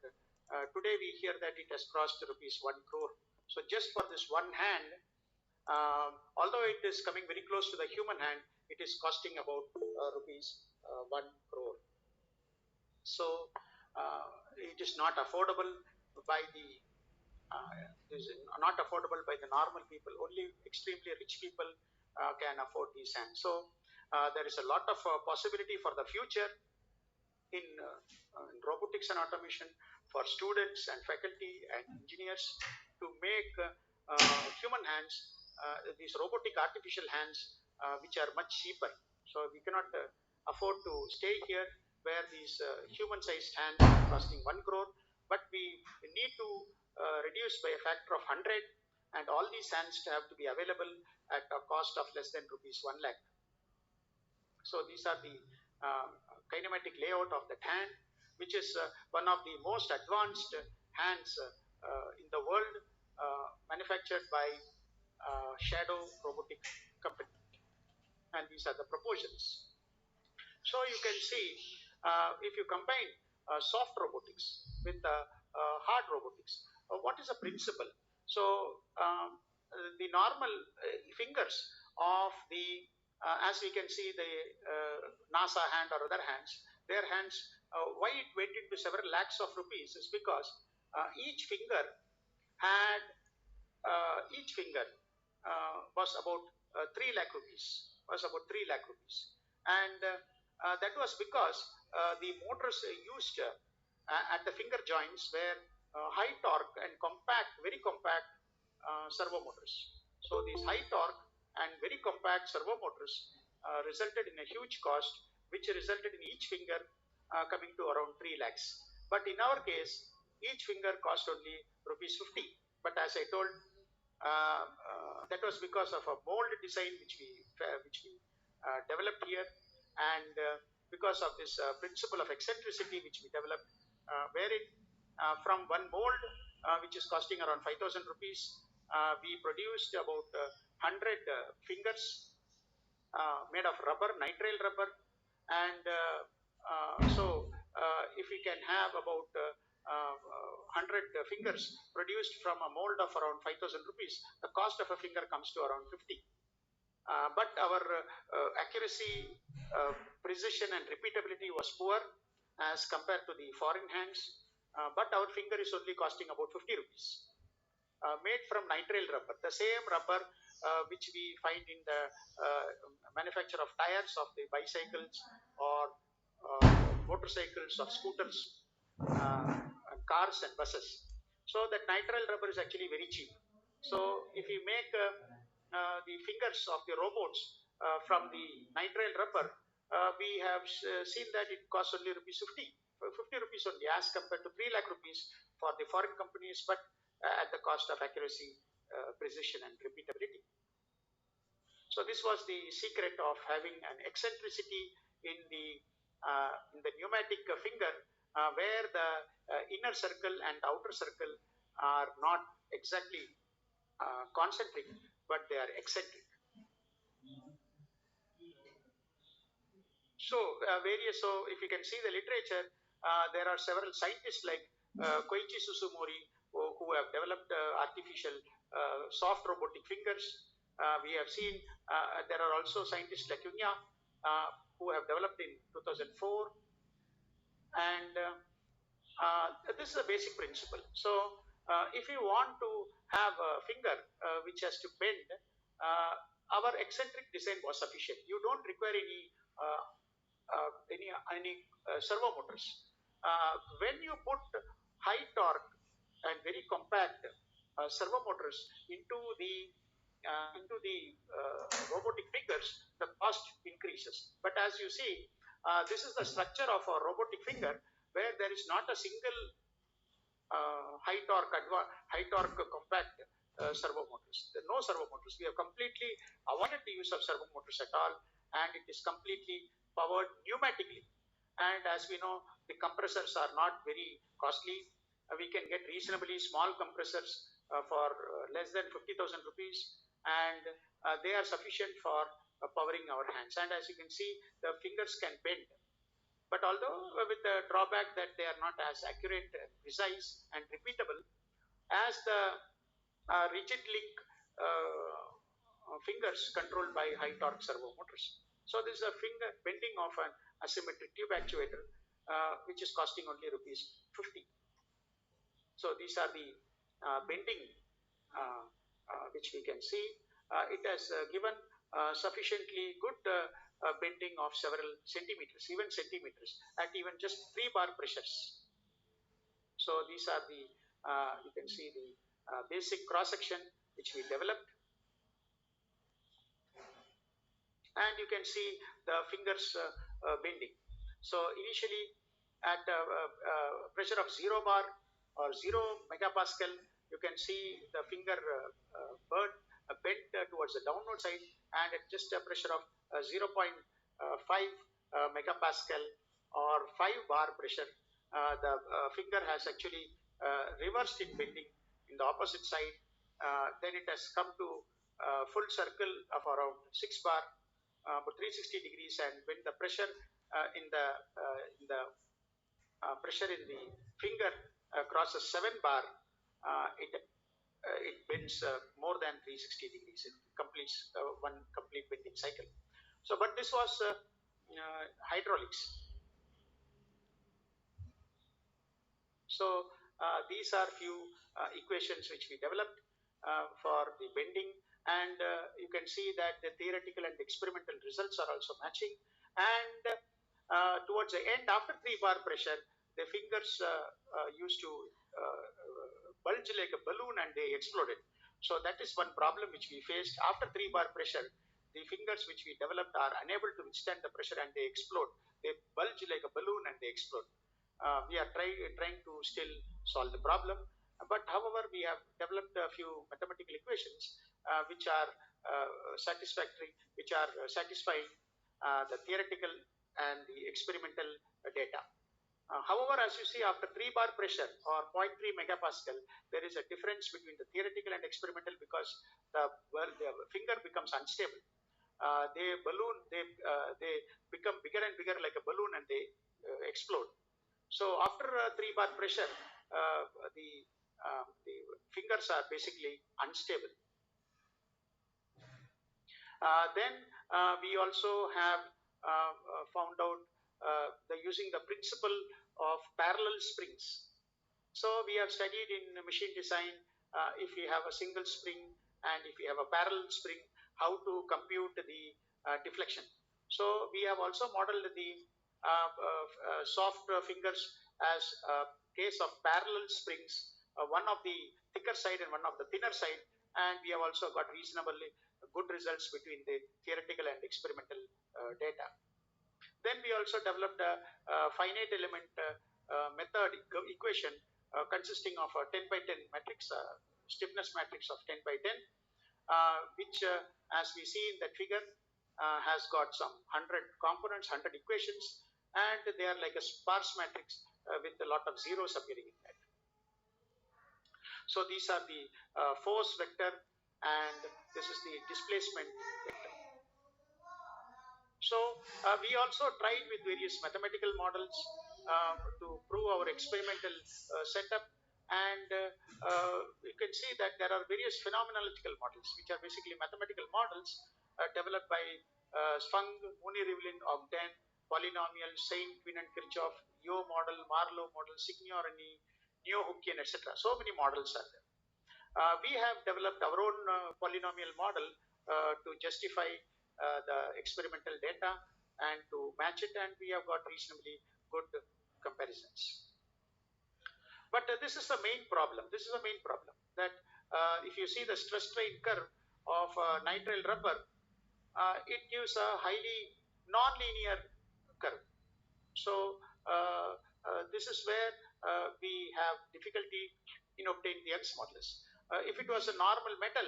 today we hear that it has crossed rupees 1 crore. So, just for this one hand, although it is coming very close to the human hand, it is costing about rupees 1 crore. So, it is not affordable by the is not affordable by the normal people. Only extremely rich people can afford these hands. So there is a lot of possibility for the future in robotics and automation for students and faculty and engineers to make human hands, these robotic artificial hands, which are much cheaper. So we cannot afford to stay here where these human-sized hands are costing 1 crore, but we need to reduce by a factor of 100, and all these hands have to be available at a cost of less than rupees 1 lakh. So these are the kinematic layout of that hand, which is one of the most advanced hands in the world, manufactured by Shadow Robotic Company. And these are the proportions. So you can see, if you combine soft robotics with hard robotics, what is the principle? So the normal fingers of the, as we can see the NASA hand or other hands, their hands, why it went into several lakhs of rupees is because each finger had, each finger was about 3 lakh rupees, and that was because the motors used at the finger joints were high torque and compact, very compact servo motors. So these high torque and very compact servo motors resulted in a huge cost, which resulted in each finger coming to around 3 lakhs. But in our case, each finger cost only rupees 50. But as I told, that was because of a mold design which we developed here, and because of this principle of eccentricity which we developed, wherein from one mold which is costing around 5,000 rupees, we produced about 100 fingers made of rubber, nitrile rubber, and if we can have about 100 fingers produced from a mold of around 5,000 rupees, the cost of a finger comes to around 50. But our accuracy, precision and repeatability was poor as compared to the foreign hands, but our finger is only costing about 50 rupees, made from nitrile rubber, the same rubber which we find in the manufacture of tires of the bicycles or motorcycles or scooters, cars and buses. So that nitrile rubber is actually very cheap. So if we make the fingers of the robots from the nitrile rubber, we have seen that it costs only rupees 50 rupees only, as compared to 3 lakh rupees for the foreign companies, but at the cost of accuracy, precision and repeatability. So this was the secret of having an eccentricity in the pneumatic finger, where the inner circle and outer circle are not exactly concentric, but they are eccentric. So so if you can see the literature, there are several scientists like Koichi Susumori who have developed artificial soft robotic fingers. We have seen there are also scientists like Yunya who have developed in 2004, and this is a basic principle. So if you want to have a finger which has to bend, our eccentric design was sufficient. You don't require any servo motors. When you put high torque and very compact servo motors into the robotic fingers, the cost increases. But as you see, this is the structure of a robotic finger, where there is not a single high torque compact servo motors. There are no servo motors. We have completely avoided the use of servo motors at all, and it is completely powered pneumatically. And as we know, The compressors are not very costly. We can get reasonably small compressors for less than 50,000 rupees, and they are sufficient for powering our hands. And as you can see, the fingers can bend, but although with the drawback that they are not as accurate, precise, and repeatable as the rigid link fingers controlled by high torque servo motors. So this is a finger bending of an asymmetric tube actuator, which is costing only rupees 50. So these are the bending which we can see. It has given sufficiently good bending of several centimeters, even centimeters, at even just 3 bar pressures. So these are the, you can see the basic cross section which we developed, and you can see the fingers bending. So initially at pressure of 0 bar or 0 megapascal, you can see the finger bent towards the downward side, and at just a pressure of 0.5 megapascal or 5 bar pressure, the finger has actually reversed in bending in the opposite side. Then it has come to full circle of around 6 bar, about 360 degrees, and when the pressure in the pressure in the finger crosses 7 bar, it bends more than 360 degrees. It completes one complete bending cycle. So, but this was hydraulics. So these are few equations which we developed for the bending, and you can see that the theoretical and experimental results are also matching. And towards the end, after 3 bar pressure, the fingers used to bulge like a balloon, and they exploded. So that is one problem which we faced. After 3 bar pressure, the fingers which we developed are unable to withstand the pressure, and they explode. They bulge like a balloon and they explode. We are trying to still solve the problem, but however, we have developed a few mathematical equations which are satisfactory, which are satisfying the theoretical and the experimental data. However, as you see, after 3 bar pressure or 0.3 megapascal, there is a difference between the theoretical and experimental, because the finger becomes unstable. They become bigger and bigger like a balloon, and they explode. So after 3 bar pressure, the fingers are basically unstable. Then we also have found out using the principle of parallel springs. So we have studied in machine design, if we have a single spring and if we have a parallel spring, how to compute the deflection. So we have also modeled the soft fingers as a case of parallel springs, one of the thicker side and one of the thinner side, and we have also got reasonably good results between the theoretical and experimental data. Then we also developed a finite element method equation consisting of a 10 by 10 matrix, stiffness matrix of 10 by 10, which as we see in that figure has got some 100 components, 100 equations, and they are like a sparse matrix with a lot of zeros appearing in that. So these are the force vector, and this is the displacement vector. So we also tried with various mathematical models to prove our experimental setup, and you can see that there are various phenomenological models, which are basically mathematical models developed by Fung, Mooney-Rivlin, Ogden, polynomial, Saint, Quinn and Kirchhoff, Yo model, Marlowe model, Signorini, Neo-Hookean, etc. So many models are there. We have developed our own polynomial model to justify the experimental data and to match it, and we have got reasonably good comparisons. But this is the main problem. This is the main problem, that if you see the stress strain curve of nitrile rubber, it gives a highly non-linear curve. So this is where we have difficulty in obtaining the Young's modulus. If it was a normal metal,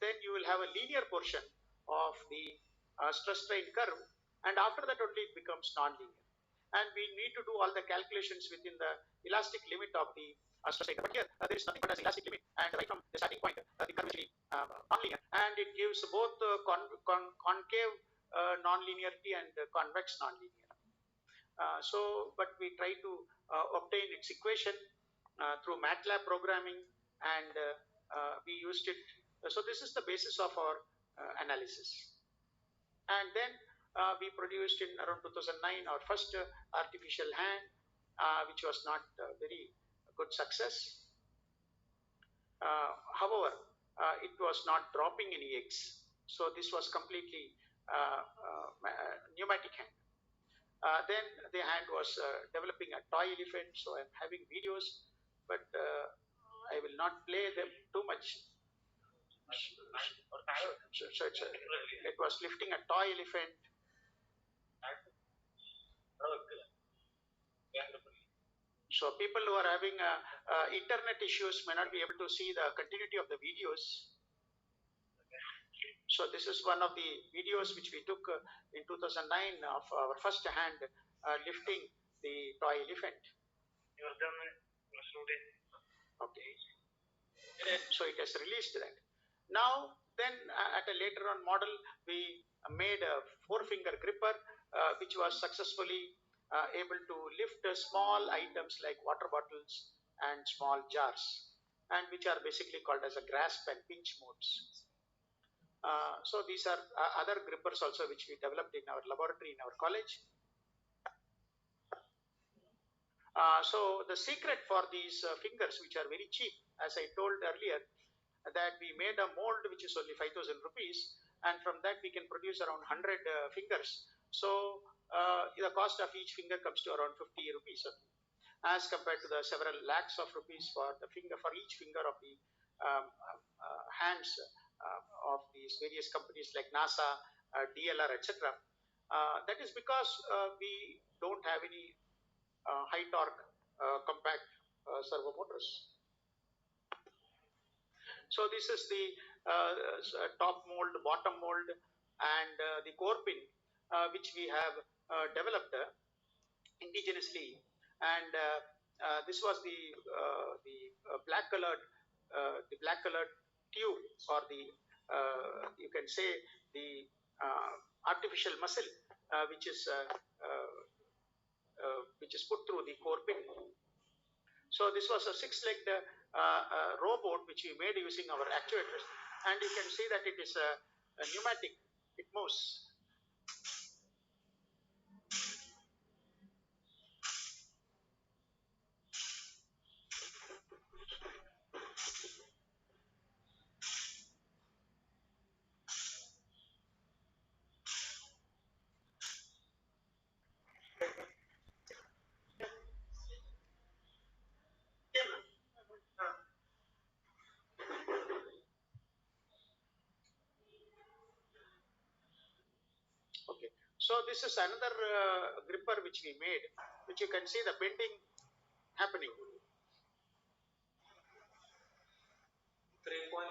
then you will have a linear portion of the stress strain curve, and after that only it becomes non-linear. and we need to do all the calculations within the elastic limit of the straight. But here there is nothing but as elastic limit, and right from the starting point, the curve is nonlinear, and it gives both concave nonlinearity and convex nonlinearity. But we try to obtain its equation through MATLAB programming, and we used it. So this is the basis of our analysis. And then we produced in around 2009 our first artificial hand, which was not very good success. However, it was not dropping any eggs. So this was completely pneumatic hand. Then the hand was developing a toy elephant, so I'm having videos, but I will not play them too much. It was lifting a toy elephant. So people who are having internet issues may not be able to see the continuity of the videos. So this is one of the videos which we took in 2009 of our first hand lifting the toy elephant. Okay. So it has released that. Now, then at a later on model, we made a 4-finger gripper, which was successfully able to lift small items like water bottles and small jars, and which are basically called as a grasp and pinch modes. So these are other grippers also which we developed in our laboratory in our college. So the secret for these fingers, which are very cheap, as I told earlier, that we made a mold which is only 5,000 rupees, and from that we can produce around 100 fingers. So the cost of each finger comes to around 50 rupees, as compared to the several lakhs of rupees for the finger, for each finger of the hands of these various companies like NASA, DLR, etc. That is because we don't have any high torque compact servo motors. So this is the top mold, bottom mold, and the core pin, which we have developed indigenously. And this was the black colored tube, or the you can say the artificial muscle, which is put through the core pin. So this was a 6-legged rowboat which we made using our actuators, and you can see that it is a pneumatic. It moves. Okay, so this is another gripper which we made, which you can see the bending happening. 3.5.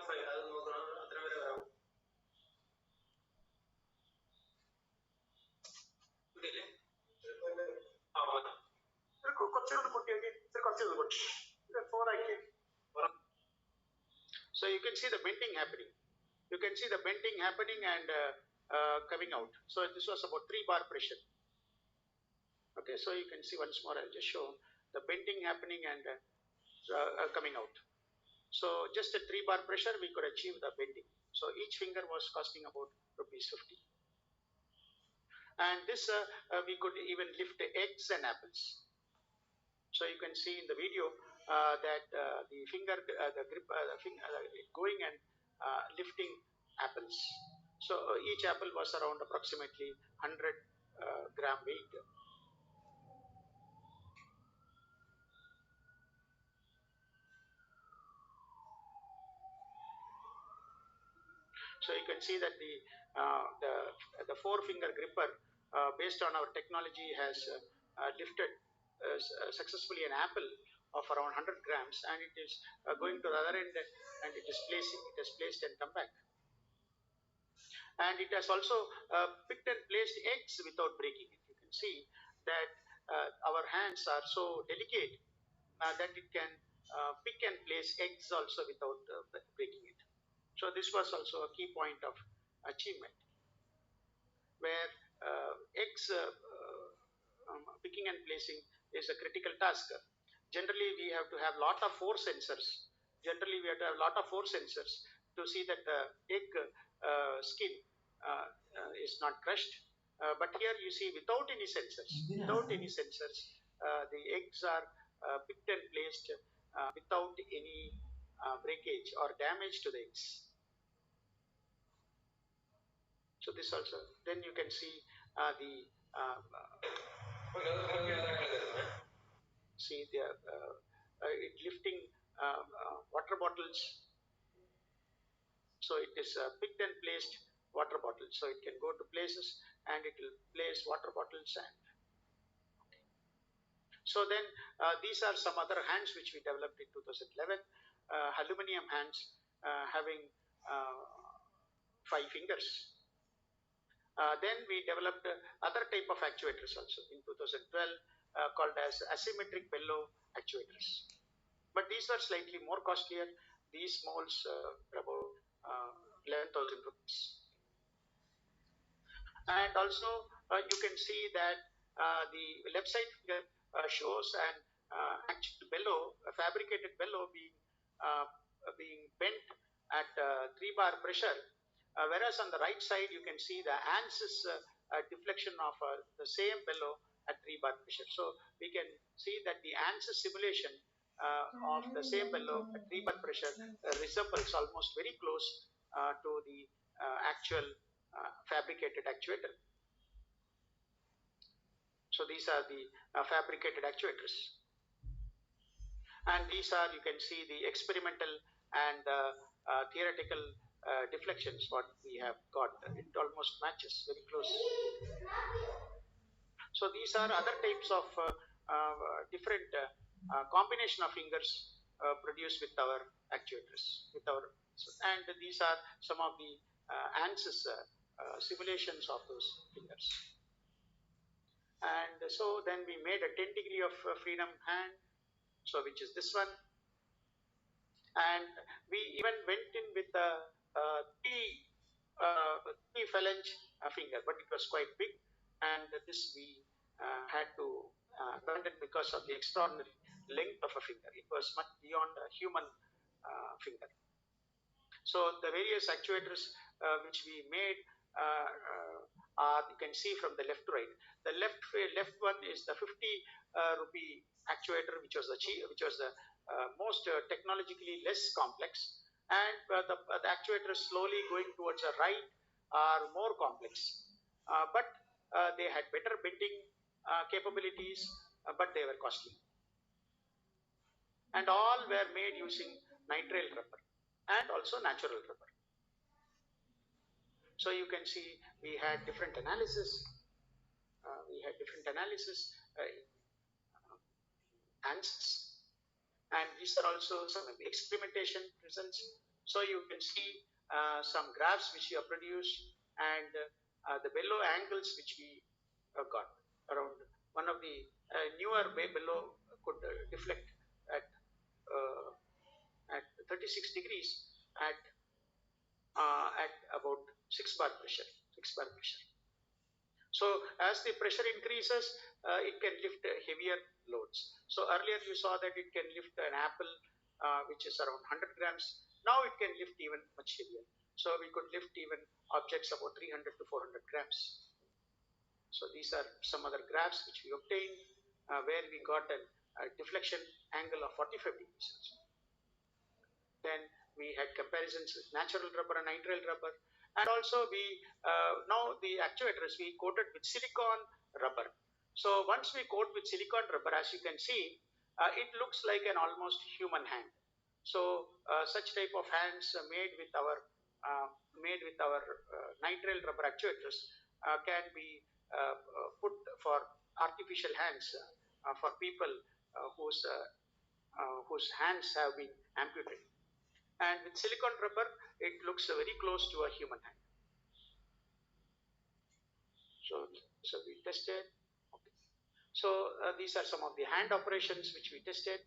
So you can see the bending happening. You can see the bending happening and coming out. So this was about 3 bar pressure. Okay, so you can see once more. I'll just show the bending happening and coming out. So just at 3 bar pressure, we could achieve the bending. So each finger was costing about rupees 50. And this we could even lift eggs and apples. So you can see in the video that the finger, the grip, going and lifting apples. So each apple was around approximately 100 gram weight. So you can see that the 4-finger gripper, based on our technology, has lifted successfully an apple of around 100 grams, and it is going to the other end, and it is placing. It has placed and come back. And it has also picked and placed eggs without breaking it. You can see that our hands are so delicate that it can pick and place eggs also without breaking it. So this was also a key point of achievement, where eggs picking and placing is a critical task. Generally, we have to have lot of force sensors. Generally, we have to have lot of force sensors to see that the egg skin is not crushed. But here you see without any sensors, the eggs are picked and placed without any breakage or damage to the eggs. So this also, then you can see the see the it lifting water bottles. So it is picked and placed water bottles. So it can go to places and it will place water bottles. And so then these are some other hands which we developed in 2011, aluminum hands having 5 fingers. Then we developed other type of actuators also in 2012 called as asymmetric bellow actuators. But these were slightly more costlier. These molds about 11,000 rupees. And also you can see that the left side figure shows an actual bellow, a fabricated bellow being bent at 3 bar pressure, whereas on the right side you can see the ANSYS deflection of the same bellow at 3 bar pressure. So we can see that the ANSYS simulation of the same bellow at 3 bar pressure resembles almost very close to the actual fabricated actuator. So these are the fabricated actuators. And these are, you can see the experimental and theoretical deflections what we have got. It almost matches very close. So these are other types of different combination of fingers produced with our actuators, and these are some of the ANSYS simulations of those fingers. And so then we made a 10 degree of freedom hand, so which is this one. And we even went in with a three phalange finger, but it was quite big, and this we had to abandon because of the extraordinary length of a finger. It was much beyond a human finger. So the various actuators which we made you can see from the left to right. The left one is the 50 rupee actuator, which was the most technologically less complex, and the actuators slowly going towards the right are more complex, but they had better bending capabilities, but they were costly, and all were made using nitrile rubber and also natural rubber. So you can see we had different analysis. ANSYS, and these are also some of the experimentation results. So you can see some graphs which we have produced, and the bellow angles which we got around. One of the newer bellow could deflect at uh, at 36 degrees at about 6 bar pressure. So as the pressure increases, it can lift heavier loads. So earlier you saw that it can lift an apple which is around 100 grams. Now it can lift even much heavier. So we could lift even objects about 300 to 400 grams. So these are some other graphs which we obtained where we got a deflection angle of 45 degrees. Then we had comparisons with natural rubber and nitrile rubber. And also we, now the actuators we coated with silicon rubber. So once we coat with silicon rubber, as you can see, it looks like an almost human hand. So such type of hands made with our nitrile rubber actuators can be put for artificial hands for people whose hands have been amputated. And with silicon rubber, it looks very close to a human hand. So we tested. Okay. So these are some of the hand operations which we tested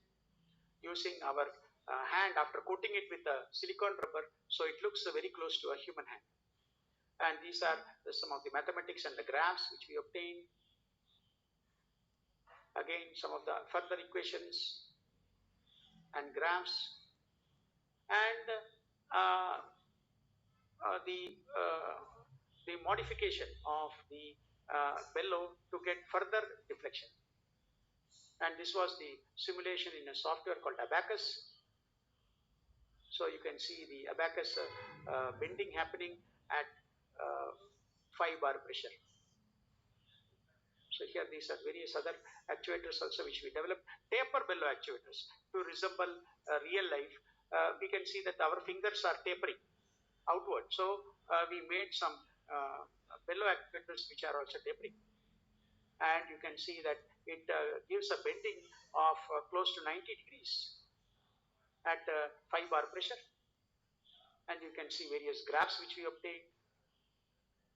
using our hand after coating it with a silicone rubber, so it looks very close to a human hand. And these are some of the mathematics and the graphs which we obtained. Again, some of the further equations and graphs, and uh, uh, the uh, the modification of the bellow to get further deflection. And this was the simulation in a software called Abacus. So you can see the Abacus bending happening at 5 bar pressure. So here these are various other actuators also which we developed. Taper bellow actuators to resemble real life. We can see that our fingers are tapering outward. So we made some bellow actuators which are also tapering. And you can see that it gives a bending of close to 90 degrees at 5 bar pressure. And you can see various graphs which we obtained.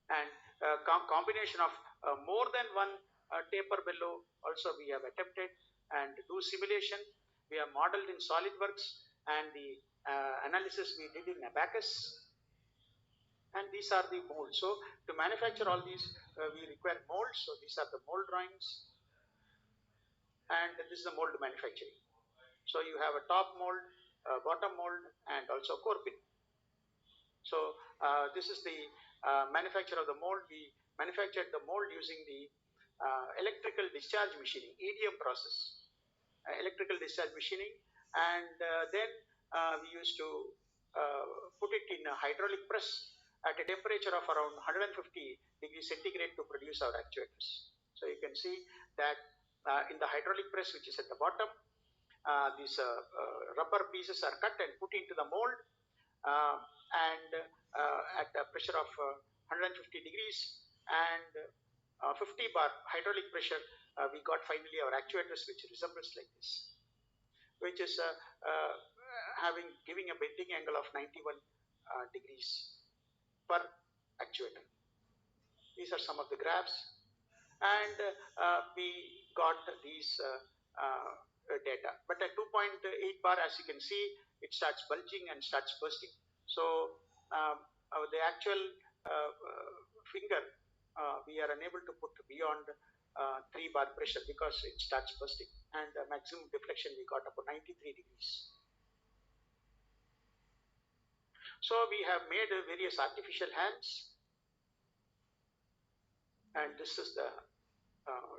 And combination of more than one taper bellow also we have attempted, and do simulation. We have modeled in SolidWorks, and the analysis we did in Abacus. And these are the molds. So to manufacture all these, we require molds. So these are the mold drawings, and this is the mold manufacturing. So you have a top mold, bottom mold, and also core pin. So this is the manufacture of the mold. We manufactured the mold using the electrical discharge machining, EDM process, electrical discharge machining, and then we used to put it in a hydraulic press at a temperature of around 150 degrees centigrade to produce our actuators. So you can see that in the hydraulic press, which is at the bottom, these rubber pieces are cut and put into the mold, and at a pressure of 150 degrees and 50 bar hydraulic pressure, we got finally our actuators which resembles like this, which is giving a bending angle of 91 degrees per actuator. These are some of the graphs, and we got these data. But at 2.8 bar, as you can see, it starts bulging and starts bursting. So the actual finger, we are unable to put beyond 3 bar pressure because it starts bursting, and maximum deflection we got about 93 degrees. So we have made various artificial hands, and this is the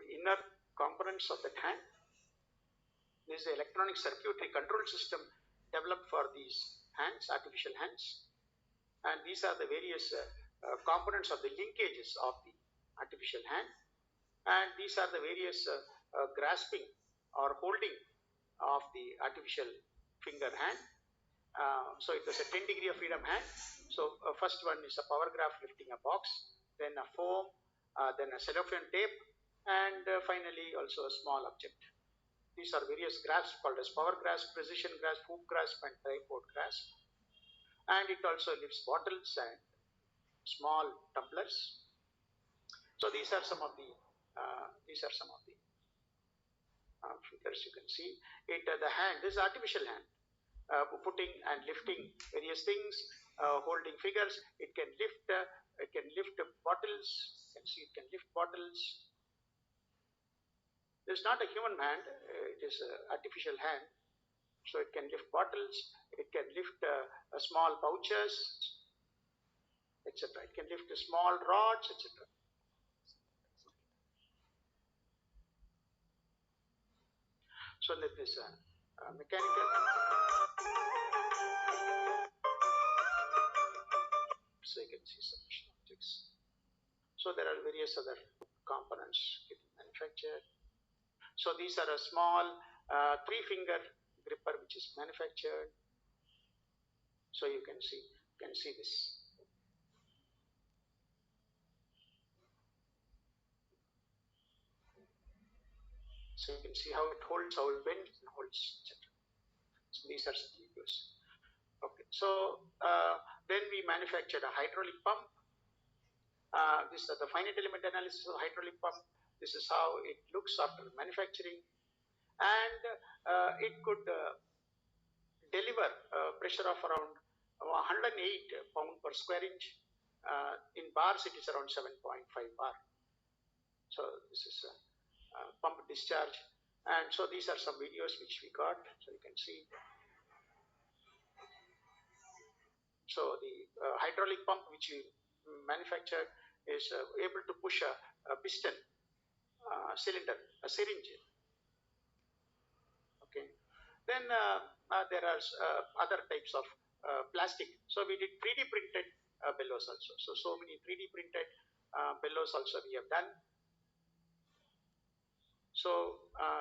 inner components of that hand. This is the electronic circuitry control system developed for these hands, artificial hands. And these are the various components of the linkages of the artificial hand. And these are the various grasping or holding of the artificial finger hand. So it was a 10 degree of freedom hand. So first one is a power graph lifting a box, then a foam, then a cellophane tape, and finally also a small object. These are various grasps called as power grasp, precision grasp, hook grasp, and tripod grasp. And it also lifts bottles and small tumblers. So these are some of the figures you can see. The hand, this is artificial hand, putting and lifting various things, holding figures. It can lift bottles. You can see it can lift bottles. This is not a human hand, it is an artificial hand. So it can lift bottles, it can lift small pouches, etc. It can lift small rods, etc. So that is mechanical. So you can see some objects. So there are various other components getting manufactured. So these are a small 3-finger gripper which is manufactured. So you can see this. So you can see how it holds, how it bends and holds, etc. So these are some videos. Okay. So then we manufactured a hydraulic pump. This is the finite element analysis of hydraulic pump. This is how it looks after manufacturing, and it could deliver pressure of around 108 pound per square inch. In bars, it is around 7.5 bar. So this is pump discharge. And so these are some videos which we got. So you can see. So the hydraulic pump which we manufactured is able to push a piston cylinder, a syringe. Okay. Then there are other types of plastic. So we did 3D printed bellows also. So many 3D printed bellows also we have done. So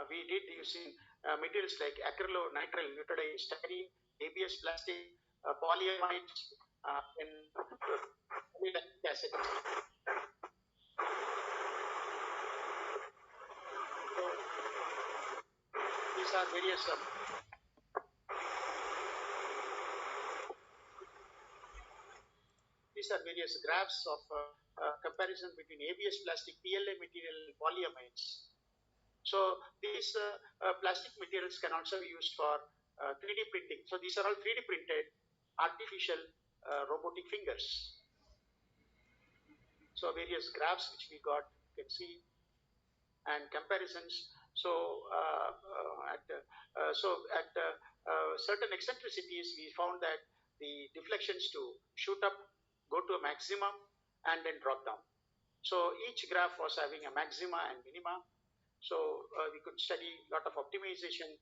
we did using materials like acrylonitrile butadiene, styrene, ABS plastic, polyamides, and lactic acid. So these are various graphs of comparison between ABS plastic, PLA material, and polyamides. So these plastic materials can also be used for 3D printing. So these are all 3D printed artificial robotic fingers. So various graphs which we got, you can see, and comparisons. So at certain eccentricities, we found that the deflections to shoot up, go to a maximum, and then drop down. So each graph was having a maxima and minima. So we could study a lot of optimization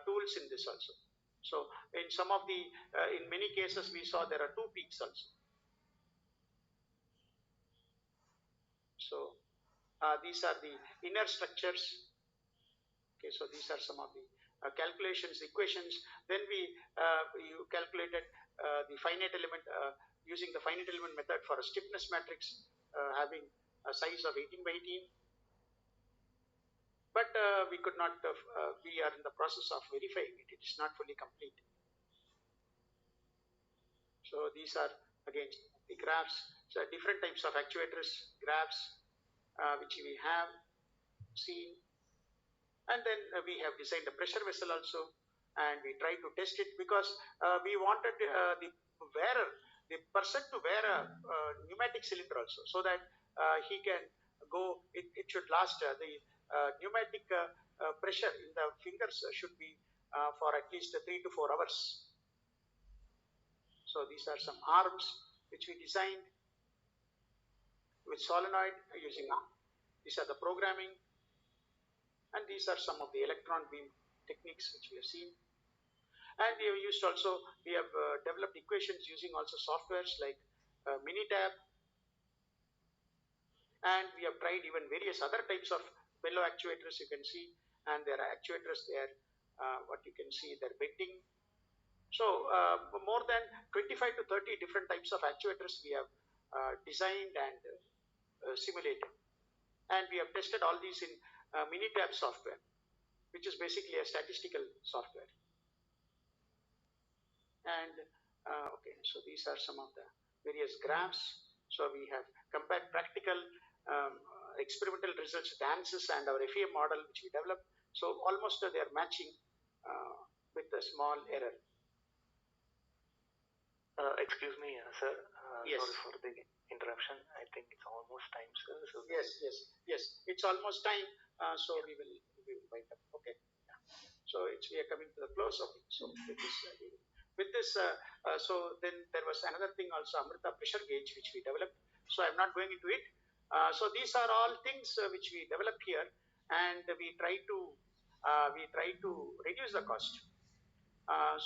tools in this also. So in some of the, in many cases, we saw there are two peaks also. So these are the inner structures. Okay, so these are some of the calculations, equations. Then you calculated the finite element using the finite element method for a stiffness matrix having a size of 18 by 18. But we could not, we are in the process of verifying it. It is not fully complete. So these are again the graphs. So different types of actuators, graphs, which we have seen. And then we have designed a pressure vessel also, and we tried to test it because we wanted the wearer, the person to wear a pneumatic cylinder also, so that he can go, it should last, the pneumatic pressure in the fingers should be for at least 3 to 4 hours. So these are some arms which we designed with solenoid using, these are the programming, and these are some of the electron beam techniques which we have seen. And we have used also, we have developed equations using also softwares like Minitab, and we have tried even various other types of bellow actuators you can see, and there are actuators there, what you can see, they're bending. So more than 25 to 30 different types of actuators we have designed and simulated. And we have tested all these in Minitab software, which is basically a statistical software. And okay, so these are some of the various graphs. So we have compared practical experimental results with ANSYS and our FEM model which we developed. So almost they are matching with a small error. Excuse me, sir. Yes. Sorry for the interruption. I think it's almost time, sir. So Yes. It's almost time. So we will wind up. Okay. Yeah. So we are coming to the close of it. So with this, so then there was another thing also, Amrita pressure gauge, which we developed. So I'm not going into it. So these are all things which we developed here, and we try to reduce the cost.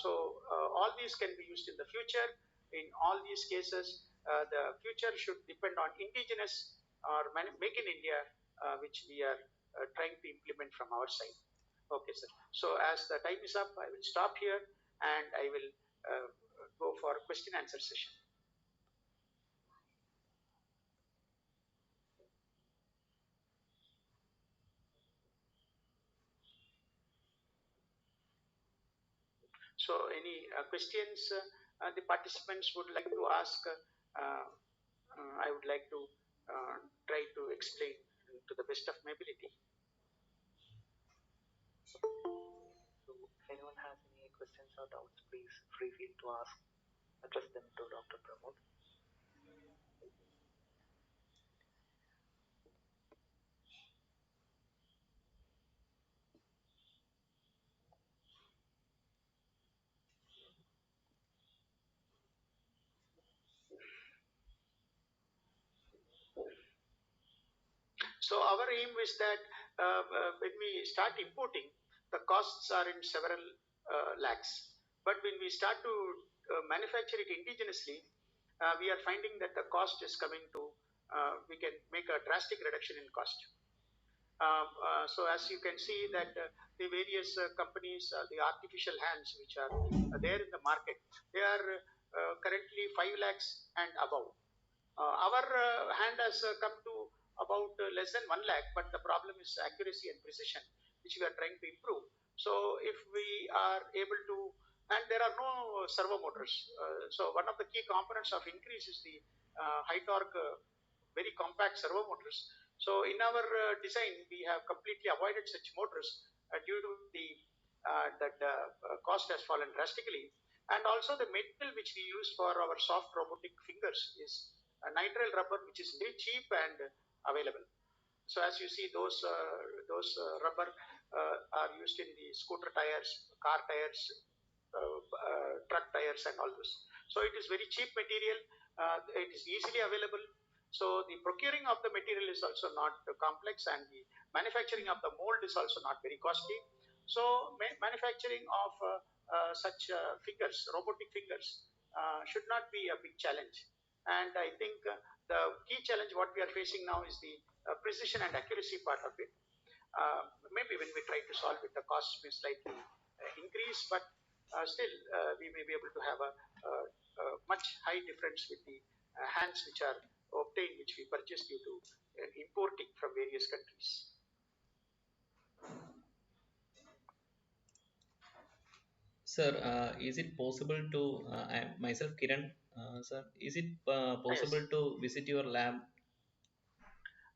So all these can be used in the future. In all these cases, the future should depend on indigenous or make in India, which we are trying to implement from our side. Okay, sir. So as the time is up, I will stop here and I will go for a question answer session. So any questions the participants would like to ask, I would like to try to explain to the best of my ability. So if anyone has any questions or doubts, please free feel to ask, address them to Dr. Pramod. So our aim is that when we start importing, the costs are in several lakhs. But when we start to manufacture it indigenously, we are finding that the cost is coming to, we can make a drastic reduction in cost. So as you can see that the various companies, the artificial hands which are there in the market, they are currently 5 lakhs and above. Our hand has come to about less than 1 lakh, but the problem is accuracy and precision, which we are trying to improve. So if we are able to, and there are no servo motors. So one of the key components of increase is the high torque, very compact servo motors. So in our design, we have completely avoided such motors due to the that cost has fallen drastically. And also the material which we use for our soft robotic fingers is nitrile rubber, which is very cheap and available. So as you see, those rubber are used in the scooter tires, car tires, truck tires, and all those. So it is very cheap material. It is easily available. So the procuring of the material is also not complex, and the manufacturing of the mold is also not very costly. So manufacturing of such fingers, robotic fingers, should not be a big challenge. And I think the key challenge what we are facing now is the precision and accuracy part of it. Maybe when we try to solve it, the cost may slightly increase, but still we may be able to have a much high difference with the hands which are obtained, which we purchase due to importing from various countries. Sir, is it possible to, I myself Kiran, sir, is it Yes, possible to visit your lab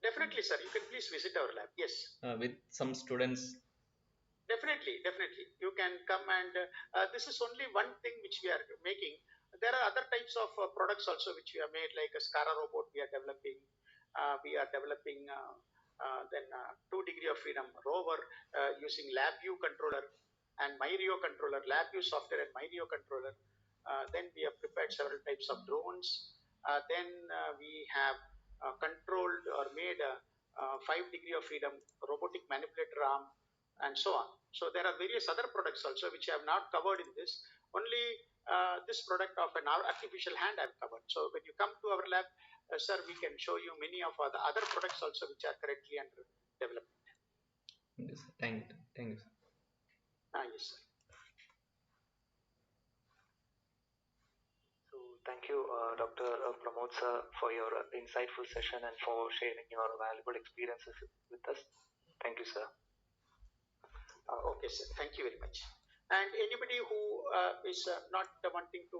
definitely, sir. You can please visit our lab. Yes. with some students? Definitely, definitely. You can come and this is only one thing which we are making. There are other types of products also which we have made, like a SCARA robot we are developing. Then 2 degree of freedom rover using LabVIEW controller and MyRio controller, LabVIEW software and MyRio controller. Then we have prepared several types of drones. Then we have controlled or made a 5 degree of freedom robotic manipulator arm and so on. So there are various other products also which I have not covered in this. Only this product of an artificial hand I have covered. So when you come to our lab, sir, we can show you many of the other products also which are currently under development. Yes, thank you. Thank you, sir. Yes, sir. So thank you, Dr. Pramod sir, for your insightful session and for sharing your valuable experiences with us. Thank you, sir. Okay, sir. Thank you very much. And anybody who is not wanting to